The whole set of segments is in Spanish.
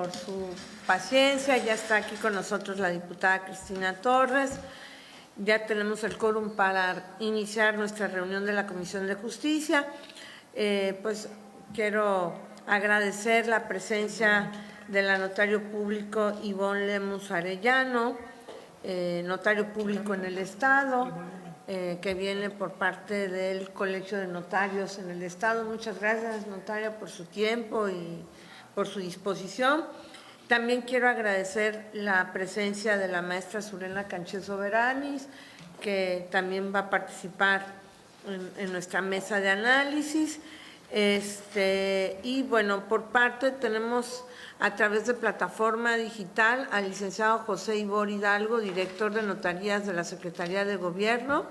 por su paciencia. Ya está aquí con nosotros la diputada Cristina Torres. Ya tenemos el quórum para iniciar nuestra reunión de la Comisión de Justicia. Pues quiero agradecer la presencia de la notario público Ivonne Lemus Arellano, notario público en el Estado, que viene por parte del Colegio de Notarios en el Estado. Muchas gracias, notaria, por su tiempo y por su disposición. También quiero agradecer la presencia de la maestra Surena Canché Soberanis, que también va a participar en nuestra mesa de análisis. Y bueno, por parte tenemos a través de plataforma digital al licenciado José Ibor Hidalgo, director de notarías de la Secretaría de Gobierno,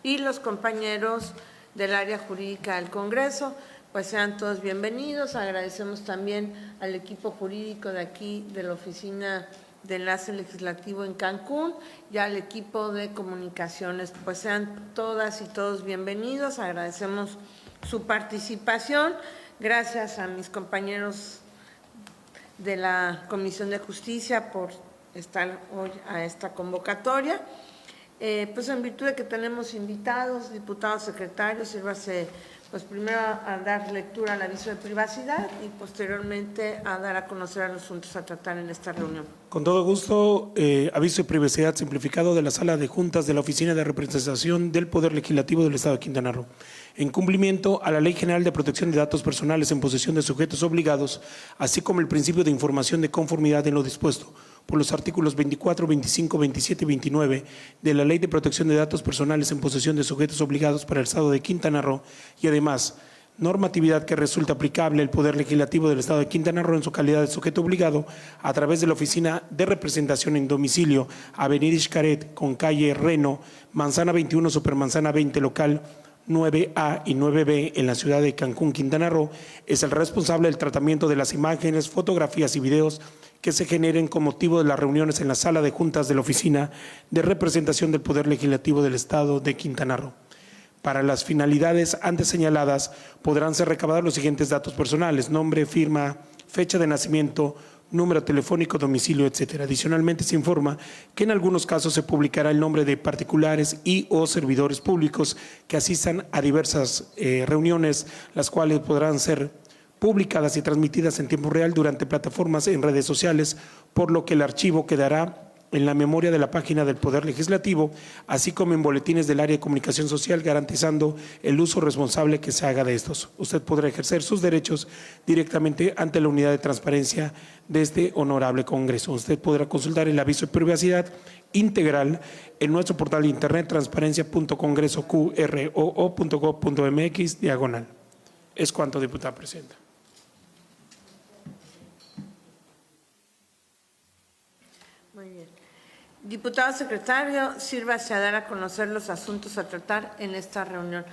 y los compañeros del área jurídica del Congreso. Pues sean todos bienvenidos. Agradecemos también al equipo jurídico de aquí, de la Oficina de Enlace Legislativo en Cancún, y al equipo de comunicaciones. Pues sean todas y todos bienvenidos. Agradecemos su participación. Gracias a mis compañeros de la Comisión de Justicia por estar hoy a esta convocatoria. Pues en virtud de que tenemos invitados, diputados, secretarios, sírvase pues primero a dar lectura al aviso de privacidad y posteriormente a dar a conocer a los asuntos a tratar en esta reunión. Con todo gusto, aviso de privacidad simplificado de la Sala de Juntas de la Oficina de Representación del Poder Legislativo del Estado de Quintana Roo. En cumplimiento a la Ley General de Protección de Datos Personales en posesión de sujetos obligados, así como el principio de información de conformidad en lo dispuesto por los artículos 24, 25, 27 y 29 de la Ley de Protección de Datos Personales en posesión de sujetos obligados para el Estado de Quintana Roo, y además normatividad que resulta aplicable al Poder Legislativo del Estado de Quintana Roo en su calidad de sujeto obligado a través de la Oficina de Representación en Domicilio, Avenida Xcaret, con calle Reno, Manzana 21, Supermanzana 20, local 9A y 9B en la ciudad de Cancún, Quintana Roo, es el responsable del tratamiento de las imágenes, fotografías y videos que se generen con motivo de las reuniones en la Sala de Juntas de la Oficina de Representación del Poder Legislativo del Estado de Quintana Roo. Para las finalidades antes señaladas podrán ser recabados los siguientes datos personales: nombre, firma, fecha de nacimiento, número telefónico, domicilio, etcétera. Adicionalmente, se informa que en algunos casos se publicará el nombre de particulares y o servidores públicos que asistan a diversas reuniones, las cuales podrán ser publicadas y transmitidas en tiempo real durante plataformas en redes sociales, por lo que el archivo quedará en la memoria de la página del Poder Legislativo, así como en boletines del área de comunicación social, garantizando el uso responsable que se haga de estos. Usted podrá ejercer sus derechos directamente ante la unidad de transparencia de este honorable Congreso. Usted podrá consultar el aviso de privacidad integral en nuestro portal de internet transparencia.congreso.qroo.gov.mx/. Es cuanto, diputada presidenta. Muy bien. Diputado secretario, sírvase a dar a conocer los asuntos a tratar en esta reunión.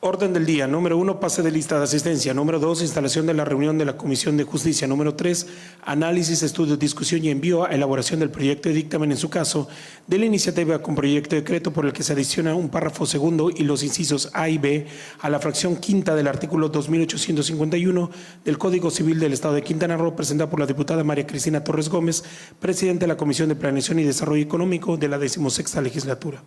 Orden del día. Número 1, pase de lista de asistencia. Número 2, instalación de la reunión de la Comisión de Justicia. Número 3, análisis, estudio, discusión y envío a elaboración del proyecto de dictamen, en su caso, de la iniciativa con proyecto de decreto por el que se adiciona un párrafo segundo y los incisos A y B a la fracción quinta del artículo 2851 del Código Civil del Estado de Quintana Roo, presentada por la diputada María Cristina Torres Gómez, presidenta de la Comisión de Planeación y Desarrollo Económico de la 16ª Legislatura.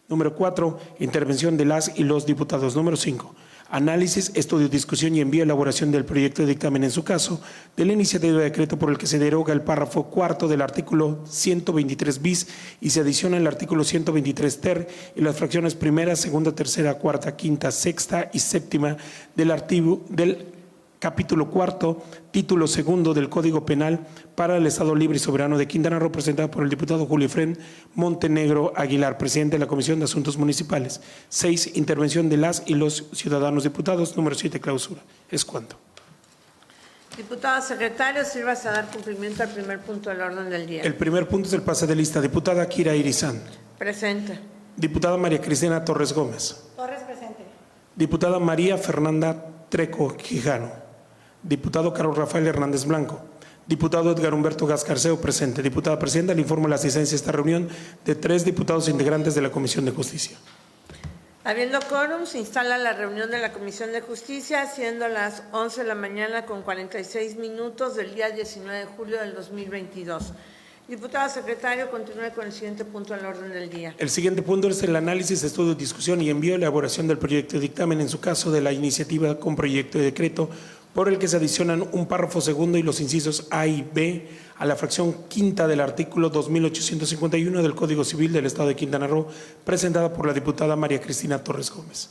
Número 4, intervención de las y los diputados. Número 5, análisis, estudio, discusión y envío a elaboración del proyecto de dictamen, en su caso, de la iniciativa de decreto por el que se deroga el párrafo cuarto del artículo 123 bis y se adiciona el artículo 123 ter y las fracciones primera, segunda, tercera, cuarta, quinta, sexta y séptima del capítulo cuarto, título segundo del Código Penal para el Estado Libre y Soberano de Quintana Roo, presentada por el diputado Julio Efrén Montenegro Aguilar, presidente de la Comisión de Asuntos Municipales. 6, intervención de las y los ciudadanos diputados. Número 7, clausura. Es cuanto. Diputado secretario, sírvase a dar cumplimiento al primer punto del orden del día. El primer punto es el pase de lista. Diputada Kira Irizán. Presente. Diputada María Cristina Torres Gómez. Torres, presente. Diputada María Fernanda Treco Quijano. Diputado Carlos Rafael Hernández Blanco. Diputado Edgar Humberto Gascarceo, presente. Diputada presidenta, le informo la asistencia a esta reunión de 3 diputados integrantes de la Comisión de Justicia. Habiendo quórum, se instala la reunión de la Comisión de Justicia, siendo las 11 de la mañana con 46 minutos del día 19 de julio del 2022. Diputado secretario, continúe con el siguiente punto al orden del día. El siguiente punto es el análisis, estudio, discusión y envío, elaboración del proyecto de dictamen, en su caso de la iniciativa con proyecto de decreto, por el que se adicionan un párrafo segundo y los incisos A y B a la fracción quinta del artículo 2851 del Código Civil del Estado de Quintana Roo, presentada por la diputada María Cristina Torres Gómez.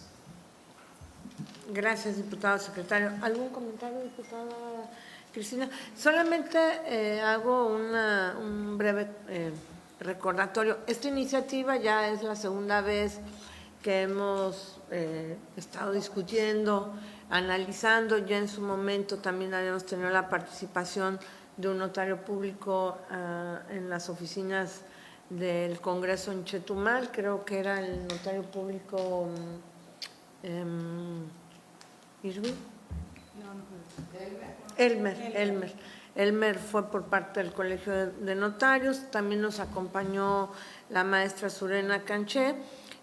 Gracias, diputado secretario. ¿Algún comentario, diputada Cristina? Solamente hago un breve recordatorio. Esta iniciativa ya es la segunda vez que hemos estado discutiendo, analizando. Ya en su momento también habíamos tenido la participación de un notario público en las oficinas del Congreso en Chetumal. Creo que era el notario público Irwin. Elmer fue por parte del Colegio de Notarios. También nos acompañó la maestra Surena Canché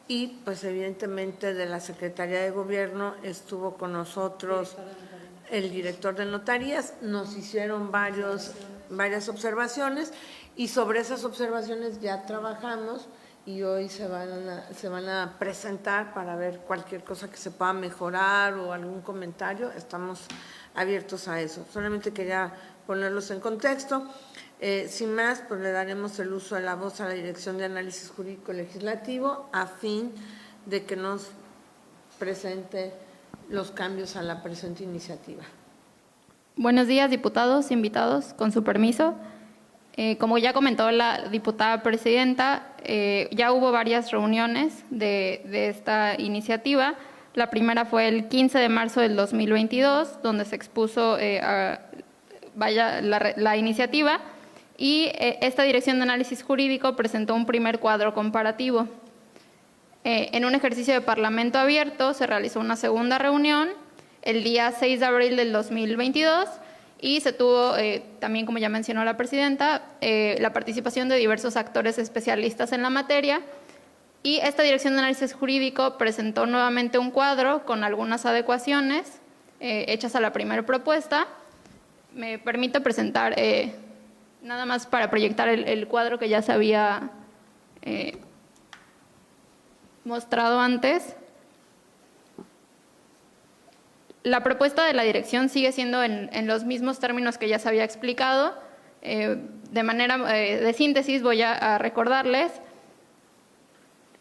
y pues evidentemente de la Secretaría de Gobierno estuvo con nosotros el director de notarías. Nos hicieron varias observaciones y sobre esas observaciones ya trabajamos y hoy se van a presentar para ver cualquier cosa que se pueda mejorar o algún comentario. Estamos abiertos a eso. Solamente quería ponerlos en contexto. Sin más, pues le daremos el uso de la voz a la Dirección de Análisis Jurídico Legislativo a fin de que nos presente los cambios a la presente iniciativa. Buenos días, diputados, invitados, con su permiso. Como ya comentó la diputada presidenta, ya hubo varias reuniones de esta iniciativa. La primera fue el 15 de marzo del 2022, donde se expuso la iniciativa, y esta Dirección de Análisis Jurídico presentó un primer cuadro comparativo. En un ejercicio de parlamento abierto se realizó una segunda reunión el día 6 de abril del 2022 y se tuvo también, como ya mencionó la presidenta, la participación de diversos actores especialistas en la materia, y esta Dirección de Análisis Jurídico presentó nuevamente un cuadro con algunas adecuaciones hechas a la primera propuesta. Me permito presentar, nada más para proyectar el cuadro que ya se había mostrado antes. La propuesta de la dirección sigue siendo en los mismos términos que ya se había explicado. De manera de síntesis voy a recordarles.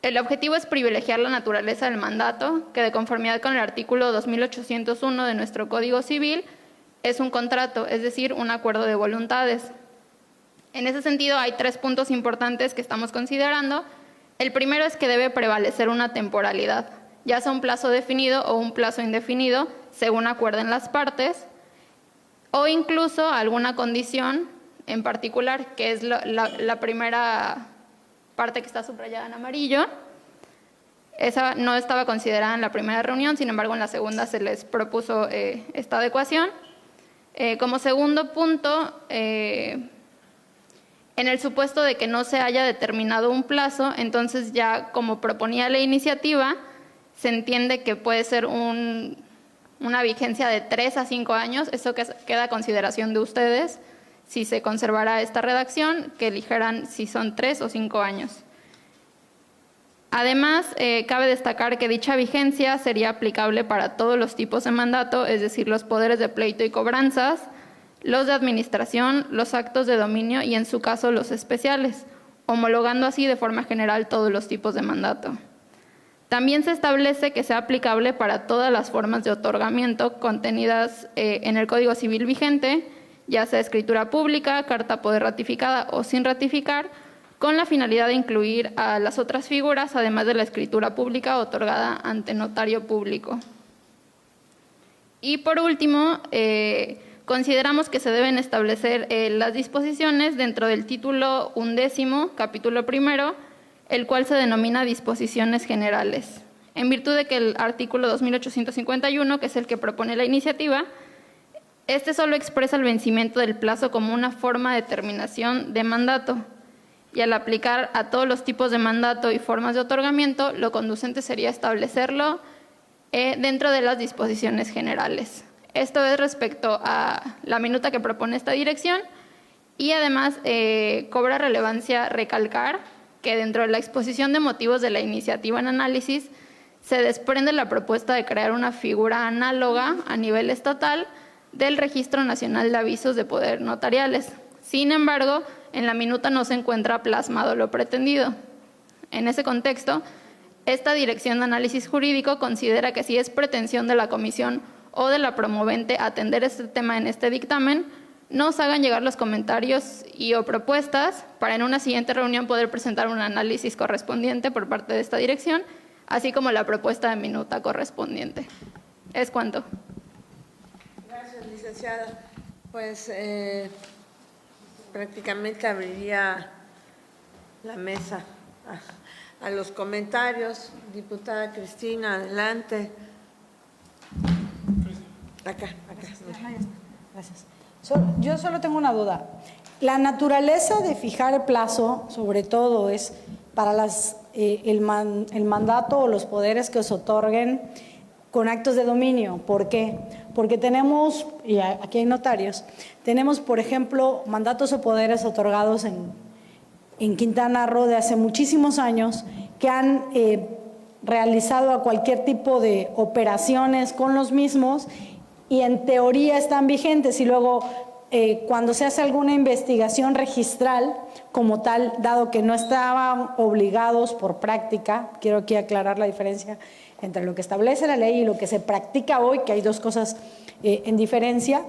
El objetivo es privilegiar la naturaleza del mandato, que de conformidad con el artículo 2801 de nuestro Código Civil es un contrato, es decir, un acuerdo de voluntades. En ese sentido, hay 3 puntos importantes que estamos considerando. El primero es que debe prevalecer una temporalidad, ya sea un plazo definido o un plazo indefinido, según acuerden las partes, o incluso alguna condición en particular, que es la primera parte que está subrayada en amarillo. Esa no estaba considerada en la primera reunión, sin embargo en la segunda se les propuso esta adecuación. Como segundo punto, en el supuesto de que no se haya determinado un plazo, entonces ya como proponía la iniciativa, se entiende que puede ser una vigencia de 3 a 5 años. Eso queda a consideración de ustedes, si se conservará esta redacción, que eligieran si son 3 o 5 años. Además, cabe destacar que dicha vigencia sería aplicable para todos los tipos de mandato, es decir, los poderes de pleito y cobranzas, los de administración, los actos de dominio y, en su caso, los especiales, homologando así de forma general todos los tipos de mandato. También se establece que sea aplicable para todas las formas de otorgamiento contenidas en el Código Civil vigente, ya sea escritura pública, carta poder ratificada o sin ratificar, con la finalidad de incluir a las otras figuras, además de la escritura pública otorgada ante notario público. Y por último, consideramos que se deben establecer las disposiciones dentro del título 11, capítulo 1, el cual se denomina disposiciones generales. En virtud de que el artículo 2851, que es el que propone la iniciativa, este solo expresa el vencimiento del plazo como una forma de terminación de mandato. y al aplicar a todos los tipos de mandato y formas de otorgamiento, lo conducente sería establecerlo dentro de las disposiciones generales. Esto es respecto a la minuta que propone esta dirección y además cobra relevancia recalcar que dentro de la exposición de motivos de la iniciativa en análisis se desprende la propuesta de crear una figura análoga a nivel estatal del Registro Nacional de Avisos de Poder Notariales. Sin embargo, en la minuta no se encuentra plasmado lo pretendido. En ese contexto, esta Dirección de Análisis Jurídico considera que si es pretensión de la comisión o de la promovente atender este tema en este dictamen, nos hagan llegar los comentarios y o propuestas para en una siguiente reunión poder presentar un análisis correspondiente por parte de esta dirección, así como la propuesta de minuta correspondiente. Es cuanto. Gracias, licenciada. Pues prácticamente abriría la mesa a los comentarios. Diputada Cristina, adelante. Acá. Gracias. Yo solo tengo una duda. La naturaleza de fijar el plazo, sobre todo, es para el mandato o los poderes que os otorguen con actos de dominio. ¿Por qué? Porque tenemos, y aquí hay notarios, tenemos, por ejemplo, mandatos o poderes otorgados en Quintana Roo de hace muchísimos años que han realizado a cualquier tipo de operaciones con los mismos y en teoría están vigentes y luego cuando se hace alguna investigación registral como tal, dado que no estaban obligados por práctica, quiero aquí aclarar la diferencia entre lo que establece la ley y lo que se practica hoy, que hay dos cosas en diferencia,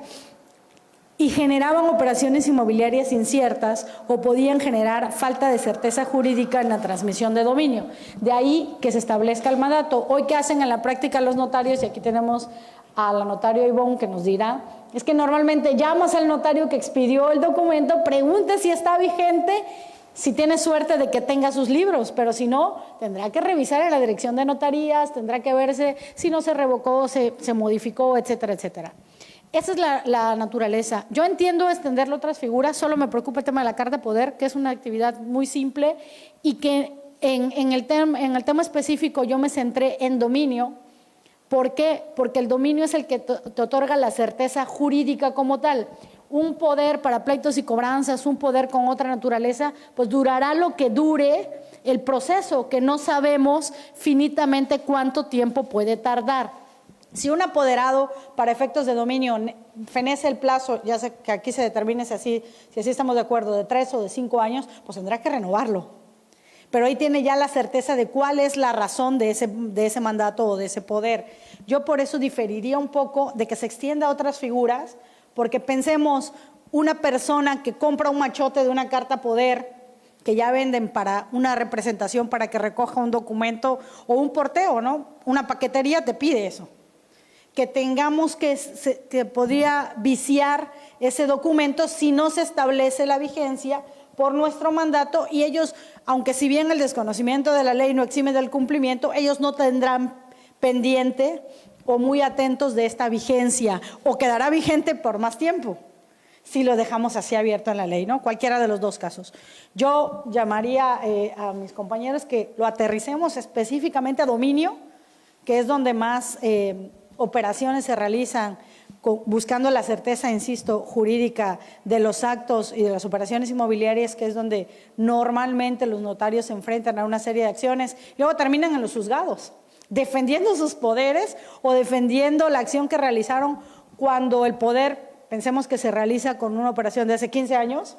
y generaban operaciones inmobiliarias inciertas o podían generar falta de certeza jurídica en la transmisión de dominio. De ahí que se establezca el mandato. Hoy, ¿qué hacen en la práctica los notarios? Y aquí tenemos a la notaria Ivonne que nos dirá, es que normalmente llamas al notario que expidió el documento, pregunta si está vigente, si tiene suerte de que tenga sus libros, pero si no, tendrá que revisar en la dirección de notarías, tendrá que verse si no se revocó, se modificó, etcétera, etcétera. Esa es la naturaleza. Yo entiendo extenderlo a otras figuras, solo me preocupa el tema de la carta de poder, que es una actividad muy simple y que en el tema específico yo me centré en dominio. ¿Por qué? Porque el dominio es el que te otorga la certeza jurídica como tal. Un poder para pleitos y cobranzas, un poder con otra naturaleza, pues durará lo que dure el proceso, que no sabemos finitamente cuánto tiempo puede tardar. Si un apoderado para efectos de dominio fenece el plazo, ya sé que aquí se determine si así estamos de acuerdo, de 3 o de 5 años, pues tendrá que renovarlo. Pero ahí tiene ya la certeza de cuál es la razón de ese mandato o de ese poder. Yo por eso diferiría un poco de que se extienda a otras figuras, porque pensemos una persona que compra un machote de una carta poder que ya venden para una representación para que recoja un documento o un porteo, ¿no? Una paquetería te pide eso. Que tengamos que podría viciar ese documento si no se establece la vigencia por nuestro mandato y ellos, aunque si bien el desconocimiento de la ley no exime del cumplimiento, ellos no tendrán pendiente o muy atentos de esta vigencia o quedará vigente por más tiempo si lo dejamos así abierto en la ley, ¿no? Cualquiera de los dos casos. Yo llamaría a mis compañeros que lo aterricemos específicamente a dominio, que es donde más operaciones se realizan buscando la certeza, insisto, jurídica de los actos y de las operaciones inmobiliarias, que es donde normalmente los notarios se enfrentan a una serie de acciones, y luego terminan en los juzgados, defendiendo sus poderes o defendiendo la acción que realizaron cuando el poder, pensemos que se realiza con una operación de hace 15 años,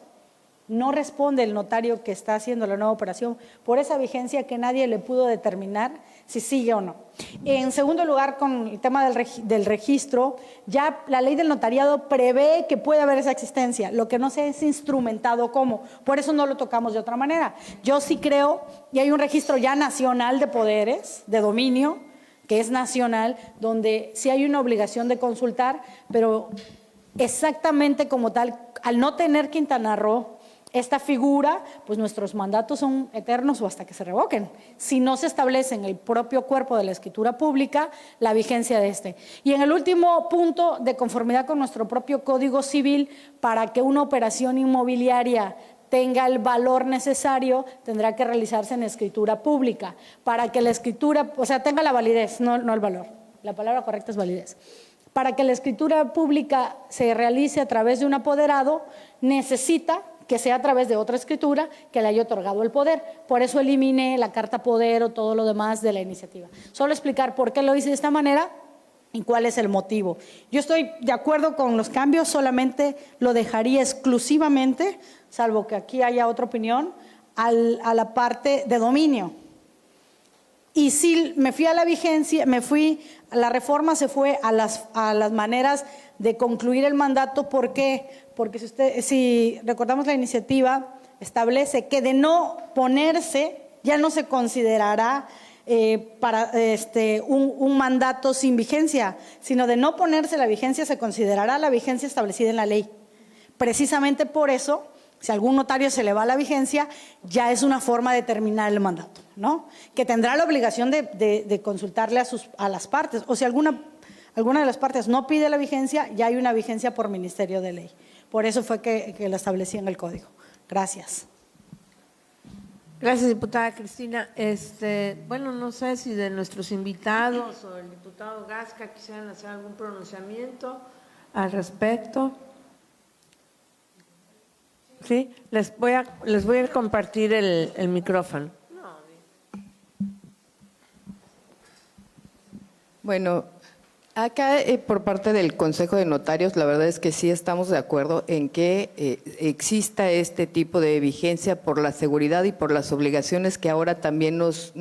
no responde el notario que está haciendo la nueva operación por esa vigencia que nadie le pudo determinar si sigue o no. En segundo lugar, con el tema del registro, ya la ley del notariado prevé que puede haber esa existencia, lo que no se es instrumentado cómo, por eso no lo tocamos de otra manera. Yo sí creo, y hay un registro ya nacional de poderes, de dominio, que es nacional, donde sí hay una obligación de consultar, pero exactamente como tal, al no tener Quintana Roo esta figura, pues nuestros mandatos son eternos o hasta que se revoquen, si no se establece en el propio cuerpo de la escritura pública la vigencia de este. Y en el último punto, de conformidad con nuestro propio Código Civil, para que una operación inmobiliaria tenga el valor necesario, tendrá que realizarse en escritura pública. Para que la escritura, o sea, tenga la validez, no el valor. La palabra correcta es validez. Para que la escritura pública se realice a través de un apoderado, necesita que sea a través de otra escritura que le haya otorgado el poder. Por eso eliminé la carta poder o todo lo demás de la iniciativa. Solo explicar por qué lo hice de esta manera y cuál es el motivo. Yo estoy de acuerdo con los cambios, solamente lo dejaría exclusivamente, salvo que aquí haya otra opinión, a la parte de dominio. Y sí, me fui a la vigencia, la reforma se fue a las maneras de concluir el mandato. ¿Por qué? Porque si recordamos la iniciativa, establece que de no ponerse, ya no se considerará para un mandato sin vigencia, sino de no ponerse la vigencia se considerará la vigencia establecida en la ley. Precisamente por eso, si a algún notario se le va la vigencia, ya es una forma de terminar el mandato, ¿no? Que tendrá la obligación de consultarle a las partes, o si alguna de las partes no pide la vigencia, ya hay una vigencia por ministerio de ley. Por eso fue que la establecí en el código. Gracias. Gracias, diputada Cristina. Bueno, no sé si de nuestros invitados o el diputado Gasca quisieran hacer algún pronunciamiento al respecto. Sí, les voy a compartir el micrófono. Bueno, acá por parte del Consejo de Notarios, la verdad es que sí estamos de acuerdo en que exista este tipo de vigencia por la seguridad y por las obligaciones que ahora también nos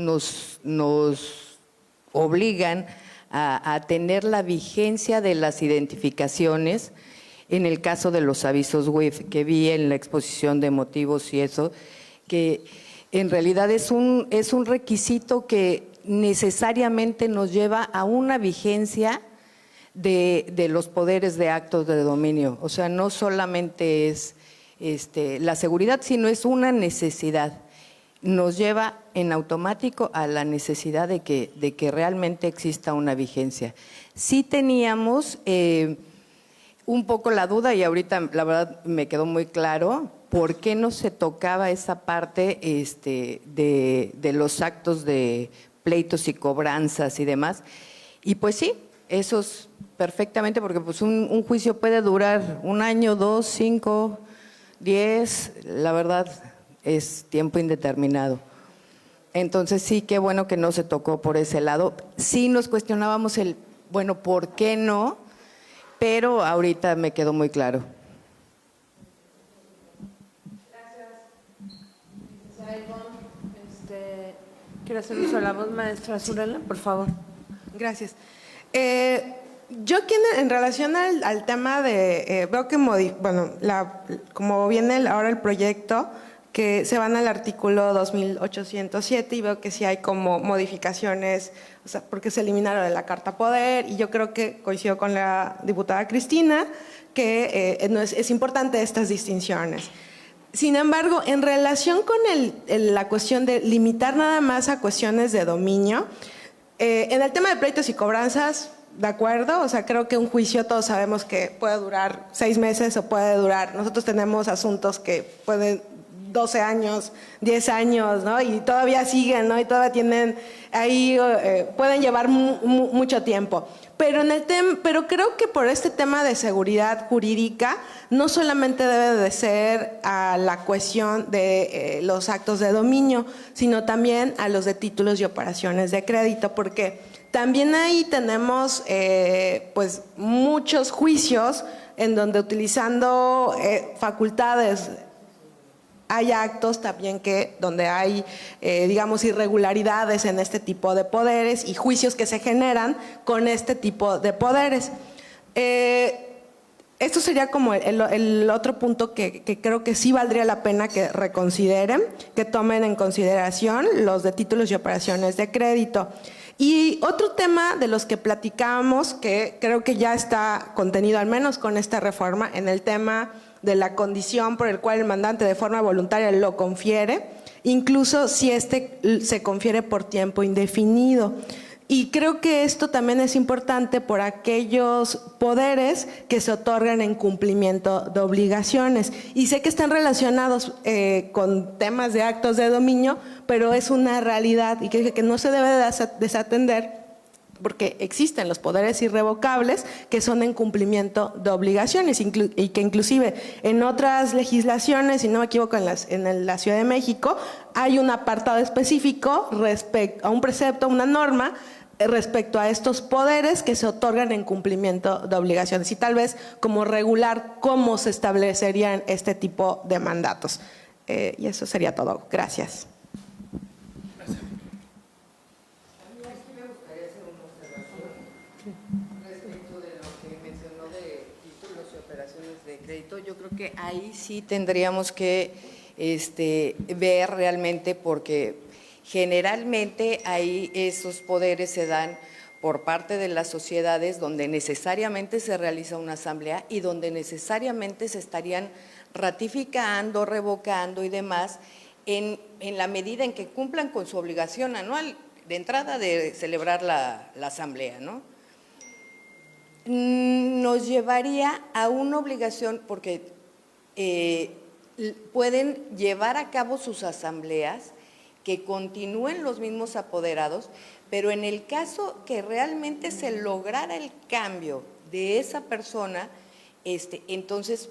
obligan a tener la vigencia de las identificaciones en el caso de los avisos WIF, que vi en la exposición de motivos y eso, que en realidad es un requisito que necesariamente nos lleva a una vigencia de los poderes de actos de dominio. O sea, no solamente es la seguridad, sino es una necesidad. Nos lleva en automático a la necesidad de que realmente exista una vigencia. Sí teníamos un poco la duda, y ahorita la verdad me quedó muy claro, por qué no se tocaba esa parte de los actos de pleitos y cobranzas y demás. Y pues sí, eso es perfectamente, porque pues un juicio puede durar 1 año, 2, 5, 10, la verdad es tiempo indeterminado. Entonces sí, qué bueno que no se tocó por ese lado. Sí nos cuestionábamos bueno, ¿por qué no? Pero ahorita me quedó muy claro. ¿Quiere hacer uso de la voz, maestra Zurella, por favor? Gracias. Yo aquí en relación al tema de, veo que, como viene ahora el proyecto, que se van al artículo 2807 y veo que sí hay como modificaciones, o sea, porque se eliminaron de la Carta Poder, y yo creo que coincido con la diputada Cristina que es importante estas distinciones. Sin embargo, en relación con la cuestión de limitar nada más a cuestiones de dominio, en el tema de pleitos y cobranzas, de acuerdo, o sea, creo que un juicio todos sabemos que puede durar 6 meses o puede durar, nosotros tenemos asuntos que pueden 12 años, 10 años, ¿no? Y todavía siguen, ¿no? Y todavía tienen ahí, pueden llevar mucho tiempo. Pero creo que por este tema de seguridad jurídica, no solamente debe de ser a la cuestión de los actos de dominio, sino también a los de títulos y operaciones de crédito, porque también ahí tenemos pues muchos juicios en donde utilizando facultades hay actos también donde hay, digamos, irregularidades en este tipo de poderes y juicios que se generan con este tipo de poderes. Esto sería como el otro punto que creo que sí valdría la pena que reconsideren, que tomen en consideración los de títulos y operaciones de crédito. Y otro tema de los que platicábamos, que creo que ya está contenido, al menos con esta reforma, en el tema de la condición por el cual el mandante de forma voluntaria lo confiere, incluso si se confiere por tiempo indefinido. Y creo que esto también es importante por aquellos poderes que se otorgan en cumplimiento de obligaciones. Y sé que están relacionados con temas de actos de dominio, pero es una realidad y que no se debe desatender, porque existen los poderes irrevocables que son en cumplimiento de obligaciones y que inclusive en otras legislaciones, si no me equivoco, en la Ciudad de México, hay un apartado específico respecto a un precepto, una norma, respecto a estos poderes que se otorgan en cumplimiento de obligaciones y tal vez como regular cómo se establecerían este tipo de mandatos. Y eso sería todo. Gracias. Respecto de lo que mencionó de títulos y operaciones de crédito, yo creo que ahí sí tendríamos que ver realmente, porque generalmente ahí esos poderes se dan por parte de las sociedades donde necesariamente se realiza una asamblea y donde necesariamente se estarían ratificando, revocando y demás en la medida en que cumplan con su obligación anual de entrada de celebrar la asamblea, ¿no? Nos llevaría a una obligación porque pueden llevar a cabo sus asambleas, que continúen los mismos apoderados, pero en el caso que realmente se lograra el cambio de esa persona, entonces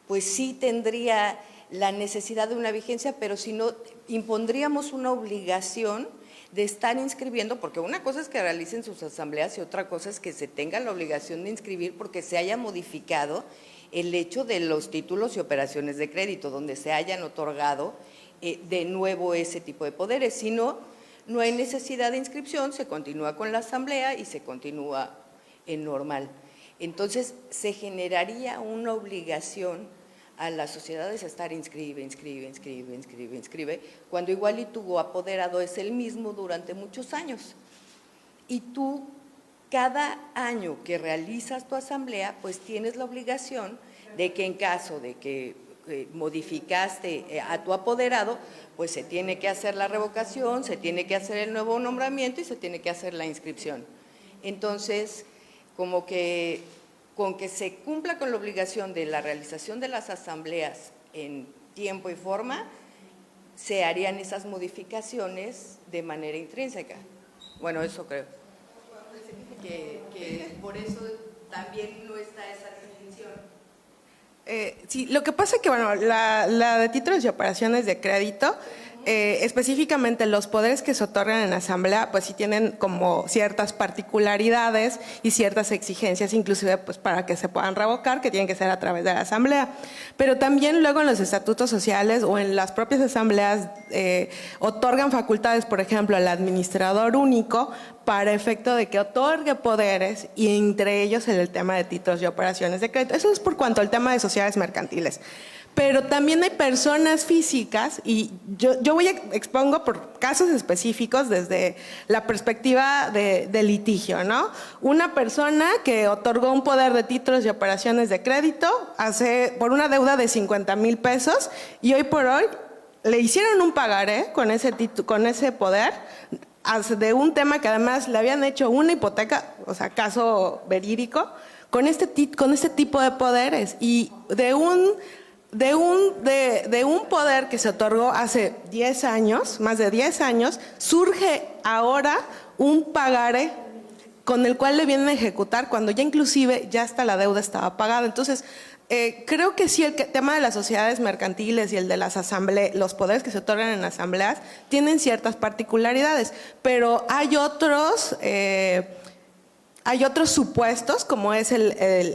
pues sí tendría la necesidad de una vigencia, pero si no, impondríamos una obligación de estar inscribiendo, porque una cosa es que realicen sus asambleas y otra cosa es que se tenga la obligación de inscribir porque se haya modificado el hecho de los títulos y operaciones de crédito, donde se hayan otorgado de nuevo ese tipo de poderes. Si no, no hay necesidad de inscripción, se continúa con la asamblea y se continúa en normal. Entonces, se generaría una obligación a las sociedades a estar inscribe, cuando igual y tu apoderado es el mismo durante muchos años. Y tú, cada año que realizas tu asamblea, pues tienes la obligación de que en caso de que modificaste a tu apoderado, pues se tiene que hacer la revocación, se tiene que hacer el nuevo nombramiento y se tiene que hacer la inscripción. Entonces, como que con que se cumpla con la obligación de la realización de las asambleas en tiempo y forma, se harían esas modificaciones de manera intrínseca. Bueno, eso creo. Que por eso también no está esa distinción. Sí, lo que pasa es que, bueno, la de títulos y operaciones de crédito, específicamente los poderes que se otorgan en asamblea, pues sí tienen como ciertas particularidades y ciertas exigencias, inclusive pues para que se puedan revocar, que tienen que ser a través de la asamblea. Pero también luego en los estatutos sociales o en las propias asambleas otorgan facultades, por ejemplo, al administrador único para efecto de que otorgue poderes y entre ellos el tema de títulos y operaciones de crédito. Eso es por cuanto al tema de sociedades mercantiles. Pero también hay personas físicas y yo expongo por casos específicos desde la perspectiva de litigio, ¿no? Una persona que otorgó un poder de títulos y operaciones de crédito por una deuda de 50,000 pesos y hoy por hoy le hicieron un pagaré con ese poder de un tema que además le habían hecho una hipoteca, o sea, caso verídico, con este tipo de poderes y de un poder que se otorgó hace 10 años, más de 10 años, surge ahora un pagaré con el cual le vienen a ejecutar cuando ya inclusive ya hasta la deuda estaba pagada. Entonces, creo que sí, el tema de las sociedades mercantiles y el de las asambleas, los poderes que se otorgan en asambleas, tienen ciertas particularidades, pero hay otros supuestos, como es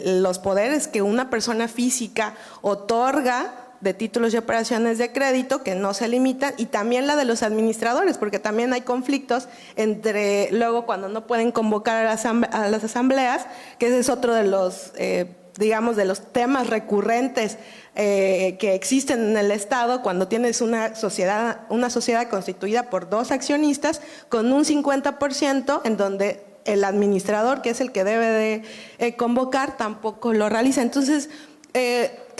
los poderes que una persona física otorga de títulos y operaciones de crédito que no se limitan, y también la de los administradores, porque también hay conflictos entre, luego cuando no pueden convocar a las asambleas, que ese es otro de los, digamos, de los temas recurrentes que existen en el Estado cuando tienes una sociedad constituida por 2 accionistas con un 50% en donde el administrador, que es el que debe de convocar, tampoco lo realiza. Entonces,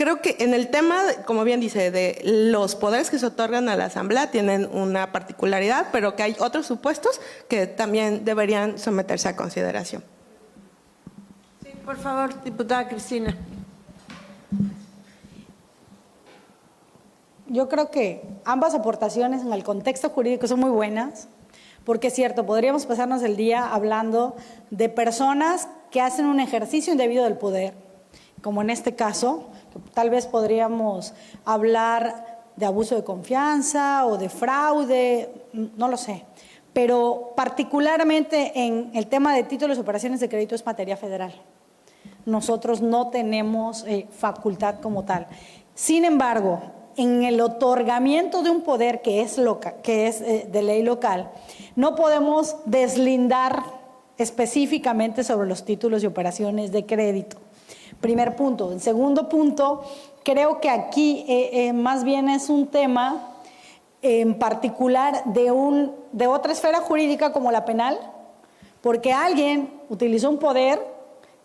creo que en el tema, como bien dice, de los poderes que se otorgan a la Asamblea tienen una particularidad, pero que hay otros supuestos que también deberían someterse a consideración. Sí, por favor, diputada Cristina. Yo creo que ambas aportaciones en el contexto jurídico son muy buenas, porque es cierto, podríamos pasarnos el día hablando de personas que hacen un ejercicio indebido del poder, como en este caso, tal vez podríamos hablar de abuso de confianza o de fraude, no lo sé, pero particularmente en el tema de títulos y operaciones de crédito es materia federal. Nosotros no tenemos facultad como tal. Sin embargo, en el otorgamiento de un poder que es de ley local, no podemos deslindar específicamente sobre los títulos y operaciones de crédito. Primer punto. En segundo punto, creo que aquí más bien es un tema en particular de otra esfera jurídica como la penal, porque alguien utilizó un poder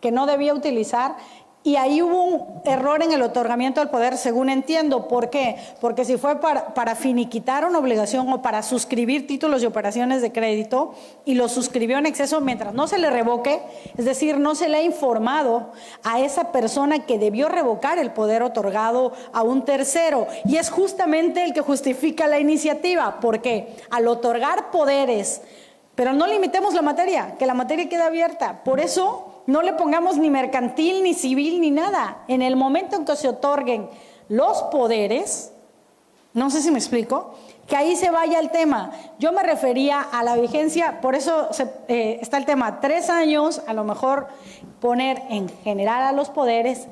que no debía utilizar y ahí hubo un error en el otorgamiento del poder, según entiendo. ¿Por qué? Porque si fue para finiquitar una obligación o para suscribir títulos y operaciones de crédito y lo suscribió en exceso mientras no se le revoque, es decir, no se le ha informado a esa persona que debió revocar el poder otorgado a un tercero. Y es justamente el que justifica la iniciativa. ¿Por qué? Al otorgar poderes, pero no limitemos la materia, que la materia quede abierta. Por eso no le pongamos ni mercantil, ni civil, ni nada. En el momento en que se otorguen los poderes, no sé si me explico, que ahí se vaya el tema. Yo me refería a la vigencia, por eso está el tema, 3 años, a lo mejor poner en general a los poderes,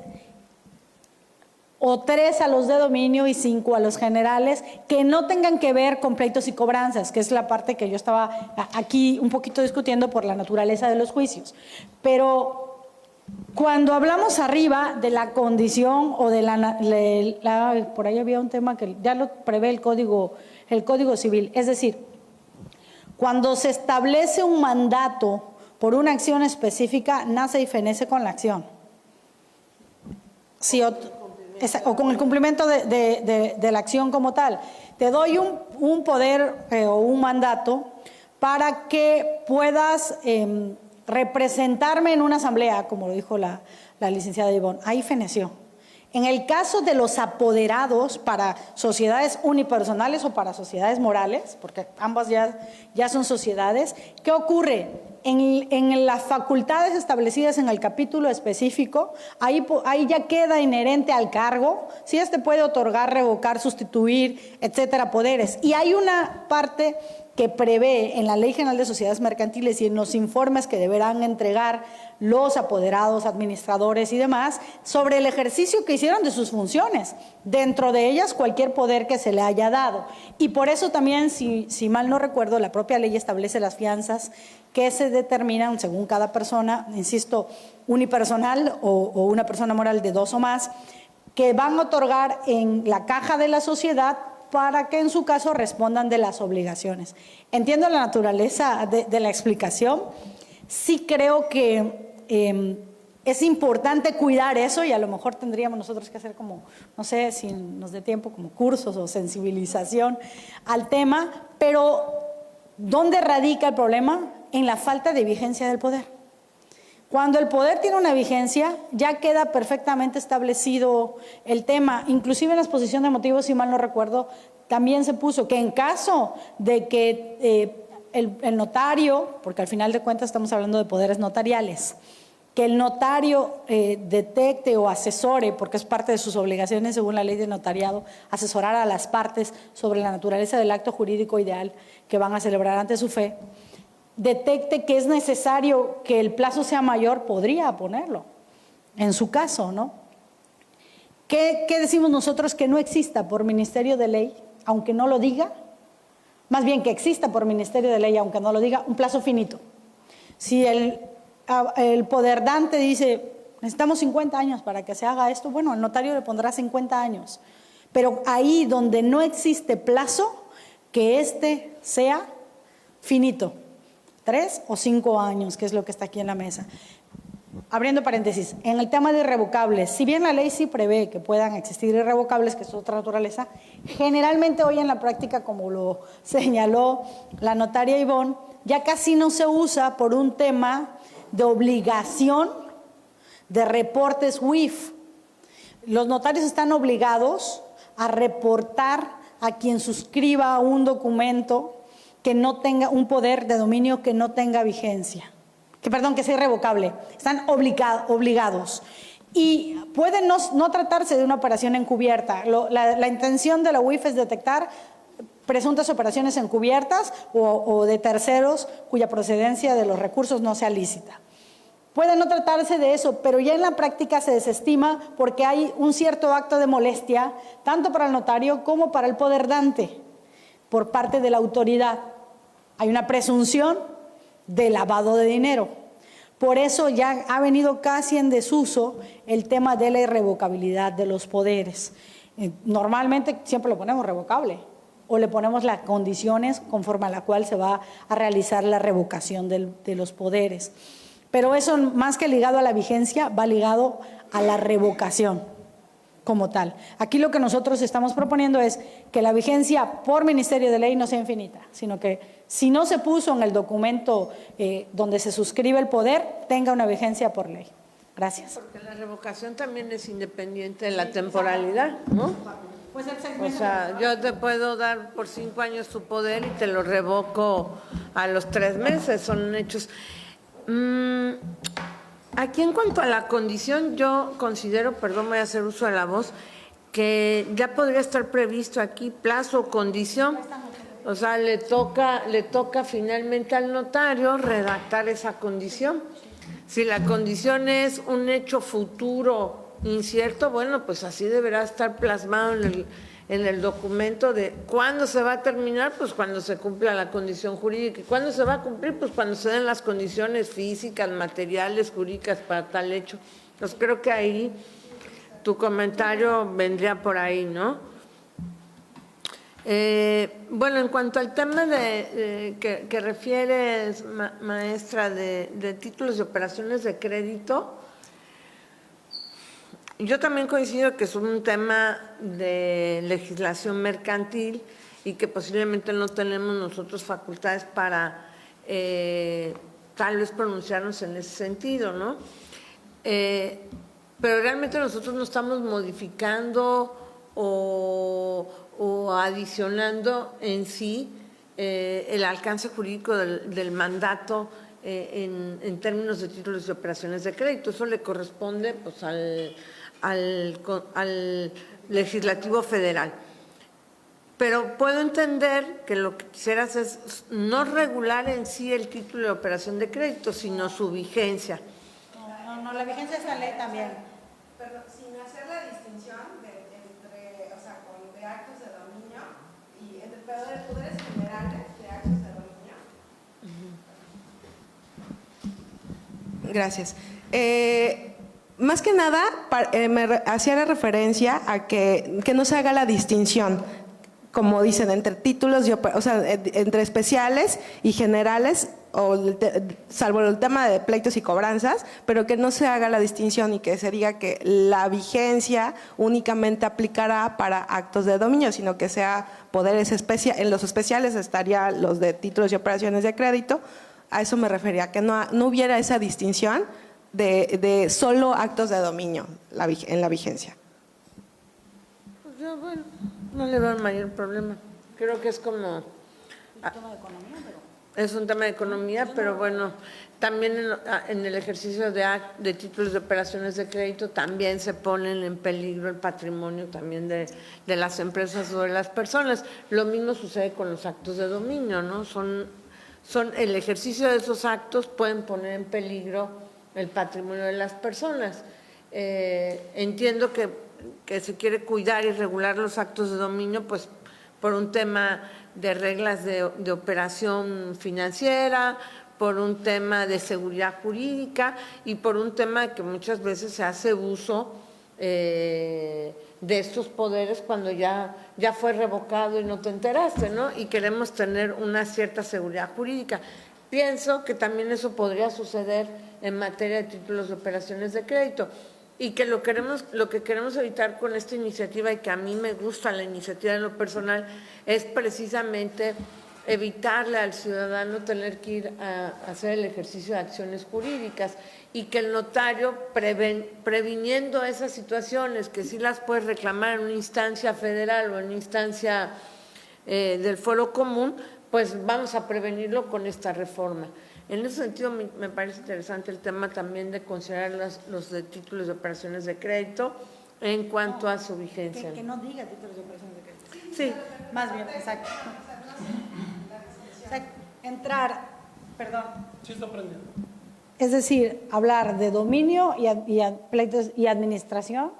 o 3 a los de dominio y 5 a los generales, que no tengan que ver con pleitos y cobranzas, que es la parte que yo estaba aquí un poquito discutiendo por la naturaleza de los juicios. Pero cuando hablamos arriba de la condición o de por ahí había un tema que ya lo prevé el Código Civil, es decir, cuando se establece un mandato por una acción específica, nace y fenece con la acción. Sí, o con el cumplimiento de la acción como tal. Te doy un poder o un mandato para que puedas representarme en una asamblea, como lo dijo la licenciada Ivonne. Ahí feneció. En el caso de los apoderados para sociedades unipersonales o para sociedades morales, porque ambas ya son sociedades, ¿qué ocurre? En las facultades establecidas en el capítulo específico, ahí ya queda inherente al cargo, si puede otorgar, revocar, sustituir, etcétera, poderes. Y hay una parte que prevé en la Ley General de Sociedades Mercantiles y en los informes que deberán entregar los apoderados, administradores y demás, sobre el ejercicio que hicieron de sus funciones, dentro de ellas cualquier poder que se le haya dado. Y por eso también, si mal no recuerdo, la propia ley establece las fianzas que se determinan según cada persona, insisto, unipersonal o una persona moral de 2 o más, que van a otorgar en la caja de la sociedad para que en su caso respondan de las obligaciones. Entiendo la naturaleza de la explicación. Sí creo que es importante cuidar eso y a lo mejor tendríamos nosotros que hacer como, no sé si nos dé tiempo, como cursos o sensibilización al tema, pero ¿dónde radica el problema? En la falta de vigencia del poder. Cuando el poder tiene una vigencia, ya queda perfectamente establecido el tema. Inclusive en la exposición de motivos, si mal no recuerdo, también se puso que en caso de que el notario, porque al final de cuentas estamos hablando de poderes notariales, que el notario detecte o asesore, porque es parte de sus obligaciones según la ley de notariado, asesorar a las partes sobre la naturaleza del acto jurídico ideal que van a celebrar ante su fe, detecte que es necesario que el plazo sea mayor, podría ponerlo, en su caso, ¿no? ¿Qué decimos nosotros? Que no exista por ministerio de ley, aunque no lo diga, más bien que exista por ministerio de ley, aunque no lo diga, un plazo finito. Si el poderdante dice, necesitamos 50 años para que se haga esto, bueno, el notario le pondrá 50 años, pero ahí donde no existe plazo, que sea finito. 3 o 5 años, que es lo que está aquí en la mesa. abriendo paréntesis, en el tema de irrevocables, si bien la ley sí prevé que puedan existir irrevocables, que es otra naturaleza, generalmente hoy en la práctica, como lo señaló la notaria Ivonne, ya casi no se usa por un tema de obligación de reportes WIF. Los notarios están obligados a reportar a quien suscriba un documento que no tenga un poder de dominio que no tenga vigencia, que sea irrevocable. Están obligados. Y puede no tratarse de una operación encubierta. La intención de la UIF es detectar presuntas operaciones encubiertas o de terceros cuya procedencia de los recursos no sea lícita. Puede no tratarse de eso, pero ya en la práctica se desestima porque hay un cierto acto de molestia, tanto para el notario como para el poder dante, por parte de la autoridad. Hay una presunción de lavado de dinero. Por eso ya ha venido casi en desuso el tema de la irrevocabilidad de los poderes. Normalmente siempre lo ponemos revocable o le ponemos las condiciones conforme a la cual se va a realizar la revocación de los poderes. Pero eso, más que ligado a la vigencia, va ligado a la revocación como tal. Aquí lo que nosotros estamos proponiendo es que la vigencia por Ministerio de Ley no sea infinita, sino que si no se puso en el documento donde se suscribe el poder, tenga una vigencia por ley. Gracias. Porque la revocación también es independiente de la temporalidad, ¿no? Pues O sea, yo te puedo dar por 5 años tu poder y te lo revoco a los 3 meses, son hechos. Aquí en cuanto a la condición, yo considero, perdón, voy a hacer uso de la voz, que ya podría estar previsto aquí plazo o condición. O sea, le toca finalmente al notario redactar esa condición. Si la condición es un hecho futuro incierto, bueno, pues así deberá estar plasmado en el documento de cuándo se va a terminar, pues cuando se cumpla la condición jurídica. ¿Y cuándo se va a cumplir? Pues cuando se den las condiciones físicas, materiales, jurídicas para tal hecho. Pues creo que ahí tu comentario vendría por ahí, ¿no? Bueno, en cuanto al tema que refieres, maestra, de títulos de operaciones de crédito, yo también coincido que es un tema de legislación mercantil y que posiblemente no tenemos nosotros facultades para tal vez pronunciarnos en ese sentido, ¿no? Pero realmente nosotros no estamos modificando o adicionando en sí el alcance jurídico del mandato en términos de títulos de operaciones de crédito. Eso le corresponde pues al legislativo federal. Pero puedo entender que lo que quisieras es no regular en sí el título de operación de crédito, sino su vigencia. No, la vigencia es la ley también. Pero sin hacer la distinción entre, o sea, de actos de dominio y entre poderes generales de actos de dominio. Gracias. Más que nada, me hacía la referencia a que no se haga la distinción, como dicen, entre títulos, o sea, entre especiales y generales, salvo el tema de pleitos y cobranzas, pero que no se haga la distinción y que se diga que la vigencia únicamente aplicará para actos de dominio, sino que sea poderes especiales. En los especiales estarían los de títulos y operaciones de crédito. A eso me refería, que no hubiera esa distinción de solo actos de dominio en la vigencia. Pues yo, bueno, no le veo el mayor problema. Creo que es como… Es un tema de economía, pero bueno, también en el ejercicio de títulos de operaciones de crédito también se ponen en peligro el patrimonio también de las empresas o de las personas. Lo mismo sucede con los actos de dominio, ¿no? Son el ejercicio de esos actos pueden poner en peligro el patrimonio de las personas. Entiendo que se quiere cuidar y regular los actos de dominio, pues por un tema de reglas de operación financiera, por un tema de seguridad jurídica y por un tema que muchas veces se hace uso de estos poderes cuando ya fue revocado y no te enteraste, ¿no? Y queremos tener una cierta seguridad jurídica. pienso que también eso podría suceder en materia de títulos de operaciones de crédito y que lo que queremos evitar con esta iniciativa, y que a mí me gusta la iniciativa en lo personal, es precisamente evitarle al ciudadano tener que ir a hacer el ejercicio de acciones jurídicas, y que el notario, previniendo esas situaciones, que sí las puedes reclamar en una instancia federal o en una instancia del fuero común, pues vamos a prevenirlo con esta reforma. En ese sentido, me parece interesante el tema también de considerar los de títulos de operaciones de crédito en cuanto a su vigencia. Que no diga títulos de operaciones de crédito. Sí. Más bien, exacto. O sea, entrar, perdón. Sí, está aprendiendo. Es decir, hablar de dominio y pleitos y administración.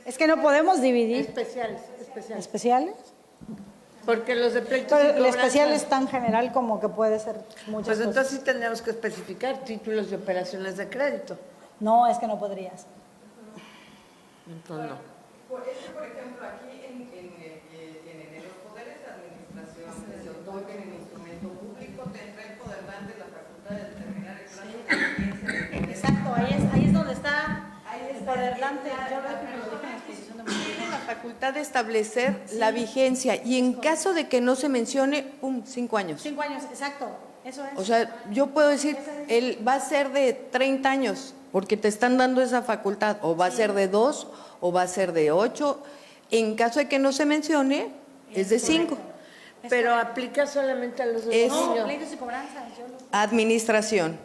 Es que no podemos dividir. Especiales. ¿Especiales? Porque los de pleitos y Pero el cobranza, especial es tan general como que puede ser muchas pues cosas. entonces sí tendríamos que especificar títulos de operaciones de crédito. No, es que no podrías. Entonces no. Por ejemplo, aquí en los poderes de administración que se otorguen en instrumento público, tendrá el poder dante la facultad de determinar el plazo de vigencia. Exacto, ahí es donde está el poder dante. Yo creo que lo dije en la exposición de motivos. Tiene la facultad de establecer la vigencia y en caso de que no se mencione, ¡pum!, 5 años. 5 años, exacto, eso es. O sea, yo puedo decir, él va a ser de 30 años, porque te están dando esa facultad, o va a ser de 2, o va a ser de 8. En caso de que no se mencione, es de 5. Pero aplica solamente a los de Es- No, dominio. pleitos y cobranzas. Administración.